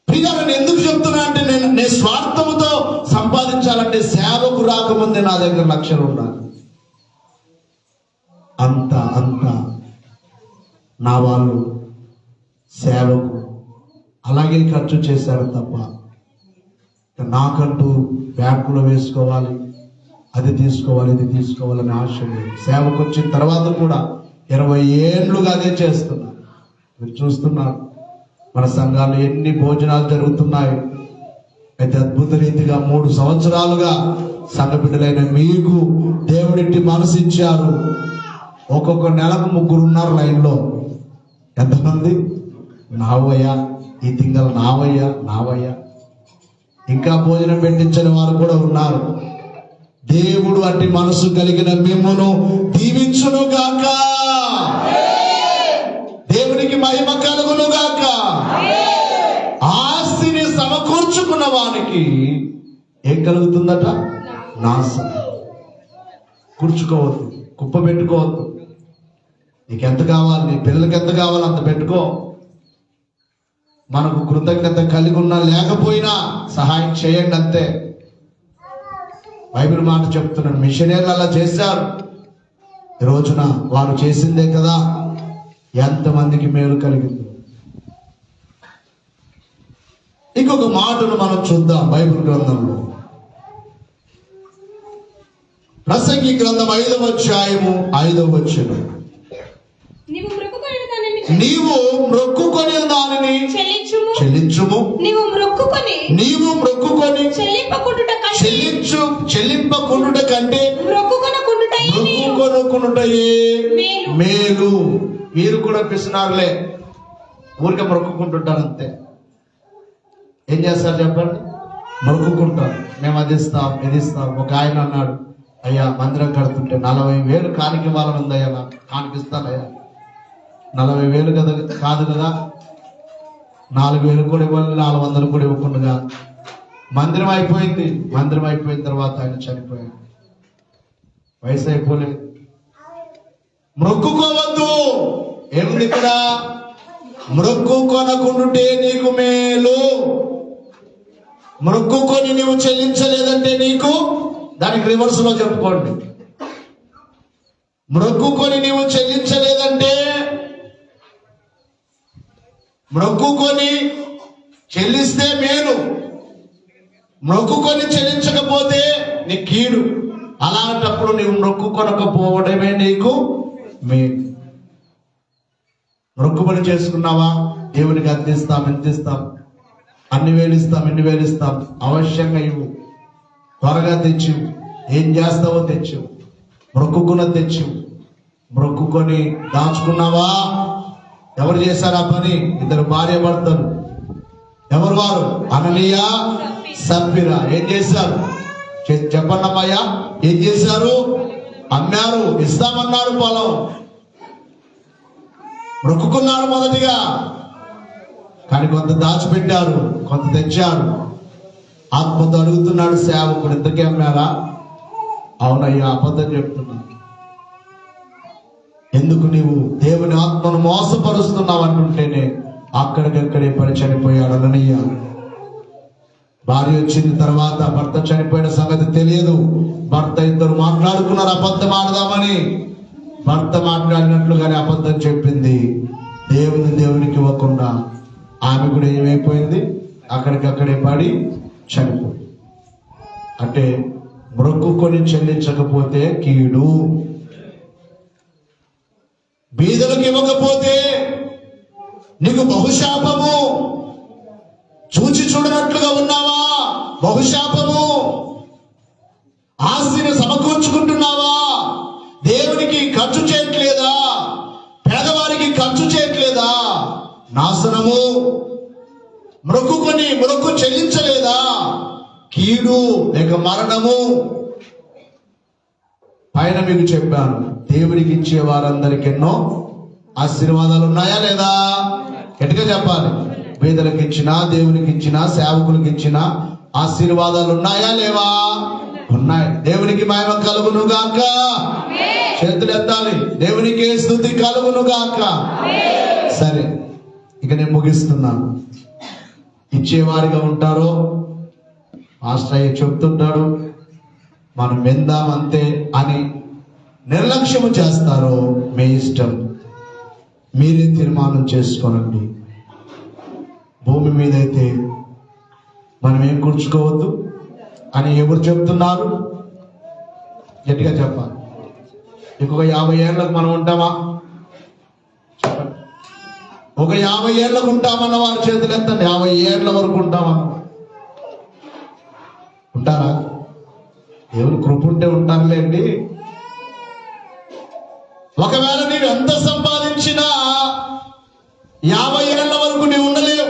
Speaker 1: ప్రియాలను ఎందుకు చెప్తున్నా అంటే, నేను స్వార్థముతో సంపాదించాలంటే సేవకు రాకముందే నా దగ్గర లక్షలు ఉండాలి. అంత నా వాళ్ళు సేవకు అలాగే ఖర్చు చేశారు తప్ప నాకంటూ బ్యాంకులో వేసుకోవాలి, అది తీసుకోవాలి, ఇది తీసుకోవాలని ఆశ లేదు. సేవకు వచ్చిన తర్వాత కూడా 20 ఏళ్ళుగా అదే చేస్తున్నారు. మీరు చూస్తున్నారు మన సంఘాలు ఎన్ని భోజనాలు జరుగుతున్నాయి. అయితే అద్భుత రీతిగా 3 సంవత్సరాలుగా సంఘ బిడ్డలైన మీకు దేవుడికి మనసు ఇచ్చారు. ఒక్కొక్క నెలకు 3 ఉన్నారు లైన్లో. ఎంతమంది? నావయ్యా, ఈ తింగల్ నావయ్యా. ఇంకా భోజనం పెట్టించని వారు కూడా ఉన్నారు. దేవుడు అట్టి మనసు కలిగిన మిమ్మును దీవించును గాక. దేవునికి మహిమ కలుగును గాక. ఆస్తిని సమకూర్చుకున్న వానికి ఏం కలుగుతుందట? నాశనం. కూర్చుకోవద్దు, కుప్ప పెట్టుకోవద్దు. నీకెంత కావాలి, నీ పిల్లలకి ఎంత కావాలి అంత పెట్టుకో. మనకు కృతజ్ఞత కలిగి ఉన్నా లేకపోయినా సహాయం చేయండి అంతే. బైబిల్ మాట చెప్తున్నాను. మిషనరీలు అలా చేశారు. ఈ రోజున వారు చేసిందే కదా ఎంతమందికి మేలు కలిగింది. ఇంకొక మాటను మనం చూద్దాం బైబిల్ గ్రంథంలో. ప్రసంగి గ్రంథం 5వ అధ్యాయము 5వ వచనం. నీవు మ్రొక్కుకొని దానిని చెల్లించుము. నీవు మ్రొక్కుకొని చెల్లింపకుండుట కంటే మ్రొక్కుకొనుటయే మేలు. మీరు కూడా పిసినారులే, ఊరికే మ్రొక్కుంటుంటారు అంతే. ఏం చేస్తారు చెప్పండి? మొక్కుకుంటారు, మేము అది ఇస్తాం ఇది ఇస్తాం. ఒక ఆయన అన్నాడు, అయ్యా మందిరం కడుతుంటే 40,000 కానికి ఇవ్వాలని ఉందయ్యా, నాకు కానిపిస్తానయ్యా. 40,000 కదా కాదు కదా, 4,000 కూడా ఇవ్వాలి, 400 కూడా ఇవ్వకుండా మందిరం అయిపోయింది. మందిరం అయిపోయిన తర్వాత ఆయన చనిపోయాడు. వయసు అయిపోలేదు. మొక్కుకోవద్దు. ఏముంది ఇక్కడ? మొక్కుకొనకుండుటే నీకు మేలు. మొక్కుకొని నీవు చెల్లించలేదంటే నీకు, దానికి రివర్స్ లో చెప్పుకోండి. మొక్కుకొని నీవు చెల్లించలేదంటే, మొక్కుకొని చెల్లిస్తే మేలు, మొక్కుకొని చెల్లించకపోతే నీ కీడు. అలాంటప్పుడు నీవు మొక్కుకొనకపోవడమే నీకు మేలు. మొక్కుబడి చేసుకున్నావా? దేవునికి అందిస్తాం, ఎంత ఇస్తాం, అన్ని వేలిస్తాం, ఇన్ని వేలిస్తాం. అవశ్యంగా ఇవ్వు, త్వరగా తెచ్చు. ఏం చేస్తావో తెచ్చు, మొక్కుకున్న తెచ్చు. మొక్కుకొని దాచుకున్నావా? ఎవరు చేశారు ఆ పని? 2 భార్య భర్తలు. ఎవరు వారు? అననీయ, సప్ఫీరా. ఏం చేశారు? చెప్పన్నమ్మయ్యా, ఏం చేశారు? అమ్మారు, ఇస్తామన్నారు పొలం. మొక్కుకున్నాడు మొదటిగా, కానీ కొంత దాచిపెట్టారు, కొంత తెచ్చారు. ఆత్మతో అడుగుతున్నాడు సేవకుడు, ఇంతకీ అమ్మారా? అవునయ్యా, అబద్ధం చెప్తున్నా. ఎందుకు నీవు దేవుని ఆత్మను మోసపరుస్తున్నావు అంటుంటేనే అక్కడికక్కడే పడి చనిపోయాడు అననీయ. భార్య వచ్చిన తర్వాత భర్త చనిపోయిన సంగతి తెలియదు. భర్త ఇద్దరు మాట్లాడుకున్నారు అబద్ధం ఆడదామని. భర్త మాట్లాడినట్లుగానే అబద్ధం చెప్పింది. దేవునికి ఇవ్వకుండా ఆమె కూడా ఏమైపోయింది? అక్కడికక్కడే పడి చనిపోయింది. అంటే మొక్కుకొని చెల్లించకపోతే కీడు, బీదలకు ఇవ్వకపోతే నీకు బహుశాపము. చూచి చూడనట్లుగా ఉన్నావా? బహుశాపము. ఆస్తిని సమకూర్చుకుంటున్నావా? దేవునికి ఖర్చు చేయట్లేదా? పేదవారికి ఖర్చు చేయట్లేదా? నాశనము. మొక్కు చెల్లించలేదా? కీడు లేక మరణము. పైన మీకు చెప్పాను, దేవునికి ఇచ్చే వారందరికి ఎన్నో ఆశీర్వాదాలు ఉన్నాయా లేదా? గట్టిగా చెప్పాలి. పేదలకు ఇచ్చినా, దేవునికి ఇచ్చినా, సేవకులకు ఇచ్చినా ఆశీర్వాదాలు ఉన్నాయా లేవా? ఉన్నాయి. దేవునికి మహిమ కలుగును గాక. చేతులు ఎత్తాలి. దేవునికి స్తుతి కలుగును గాక. సరే, ఇక నేను ముగిస్తున్నాను. ఇచ్చేవారిగా ఉంటారో, మాస్టర్ చెప్తుంటాడు మనం వెందాం అంతే అని నిర్లక్ష్యము చేస్తారో మీ ఇష్టం, మీరే తీర్మానం చేసుకోనండి. భూమి మీద అయితే మనం ఏం కూర్చుకోవద్దు అని ఎవరు చెప్తున్నారు? గట్టిగా చెప్పాలి. ఇంకొక 50 ఏళ్ళకు మనం ఉంటామా? చెప్పండి. ఒక 50 ఏళ్ళకు ఉంటామన్న వారి చేతులు ఎత్తండి. 50 ఏళ్ళ వరకు ఉంటామన్న ఉంటారా? దేవుని కృప ఉంటే ఉంటారులేండి. ఒకవేళ నీవు ఎంత సంపాదించినా 50 ఏళ్ళ వరకు నీవు ఉండలేవు.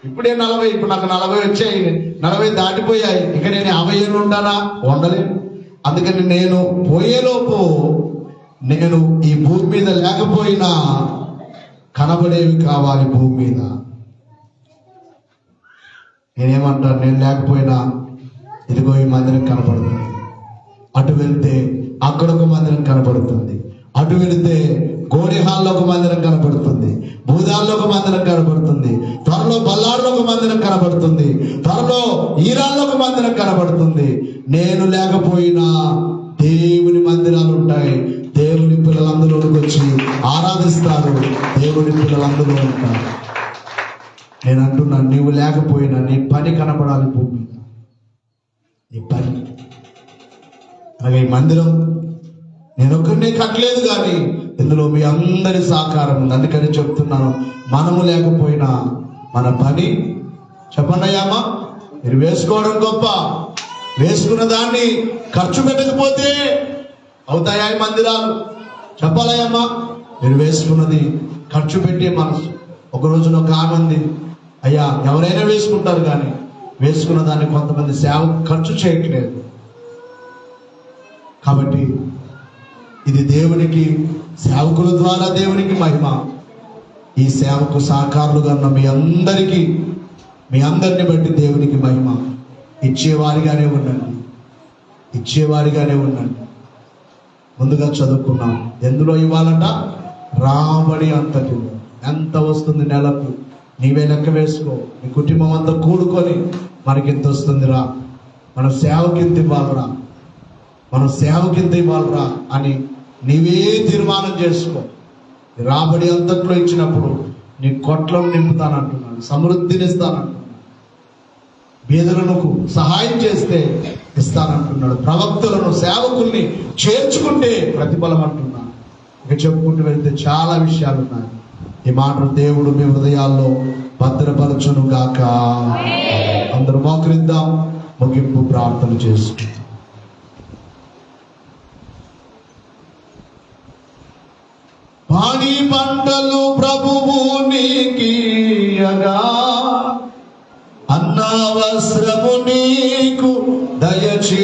Speaker 1: ఇప్పుడే 40, ఇప్పుడు నాకు 40 వచ్చాయి, 40 దాటిపోయాయి. ఇక నేను 50 ఏళ్ళు ఉంటానా? ఉండలేను. అందుకని నేను పోయేలోపు, నేను ఈ భూమి మీద లేకపోయినా కనబడేవి కావాలి భూమి మీద. నేనేమంటాను, నేను లేకపోయినా ఇదిగో ఈ మందిరం కనబడుతుంది. అటు వెళ్తే అక్కడ ఒక మందిరం కనబడుతుంది. అటు వెళితే గోరి హాల్లో ఒక మందిరం కనబడుతుంది. భూదాల్లో ఒక మందిరం కనబడుతుంది. త్వరలో బల్లాడులో ఒక మందిరం కనబడుతుంది. త్వరలో ఈరాల్లో ఒక మందిరం కనబడుతుంది. నేను లేకపోయినా దేవుని మందిరాలు ఉంటాయి. దేవుని పిల్లలందరూకి వచ్చి ఆరాధిస్తారు. దేవుని పిల్లలందరూ ఉంటారు. నేను అంటున్నాను, నీవు లేకపోయినా నీ పని కనపడాలి భూమి మీద. నీ పని అలాగే ఈ మందిరం నేను ఒక్కరినే కట్టలేదు, కానీ ఇందులో మీ అందరి సహకారం ఉంది. అందుకని చెప్తున్నాను, మనము లేకపోయినా మన పని, చెప్పండి అయ్యామా, మీరు వేసుకోవడం గొప్ప, వేసుకున్న దాన్ని ఖర్చు పెట్టకపోతే అవుతాయా ఈ మందిరాలు? చెప్పాలయ్యమ్మా, మీరు వేసుకున్నది ఖర్చు పెట్టే మనసు. ఒక రోజున ఒక ఆమె ఉంది, అయ్యా ఎవరైనా వేసుకుంటారు కానీ వేసుకున్న దాన్ని కొంతమంది సేవ ఖర్చు చేయట్లేదు. కాబట్టి ఇది దేవునికి, సేవకుల ద్వారా దేవునికి మహిమ. ఈ సేవకు సహకారులుగా ఉన్న మీ అందరిని బట్టి దేవునికి మహిమ. ఇచ్చేవారిగానే ఉండండి. ముందుగా చదువుకున్నాం. ఎందులో ఇవ్వాలంట? రాబడి అంతటి. ఎంత వస్తుంది నెలకు? నీవే లెక్క వేసుకో. నీ కుటుంబం అంతా కూడుకొని మనకింత వస్తుందిరా, మన సేవకింత ఇవ్వాలరా అని నీవే తీర్మానం చేసుకో. రాబడి అంతట్లో ఇచ్చినప్పుడు నీ కొట్లను నింపుతానంటున్నాడు, సమృద్ధినిస్తానంటున్నాడు. బీదలకు సహాయం చేస్తే ఇస్తానంటున్నాడు. ప్రవక్తలను, సేవకుల్ని చేర్చుకుంటే ప్రతిఫలం అంటున్నాడు. ఇక చెప్పుకుంటూ వెళ్తే చాలా విషయాలు ఉన్నాయి. ఈ మాటలు దేవుడు మీ హృదయాల్లో భద్రపరచును గాక. అందరూ మోకరిద్దాం, ముగింపు ప్రార్థన చేసుకుందాం. పాడి పంటలు ప్రభువు నీకియగా, అన్న వస్త్రము నీకు దయచే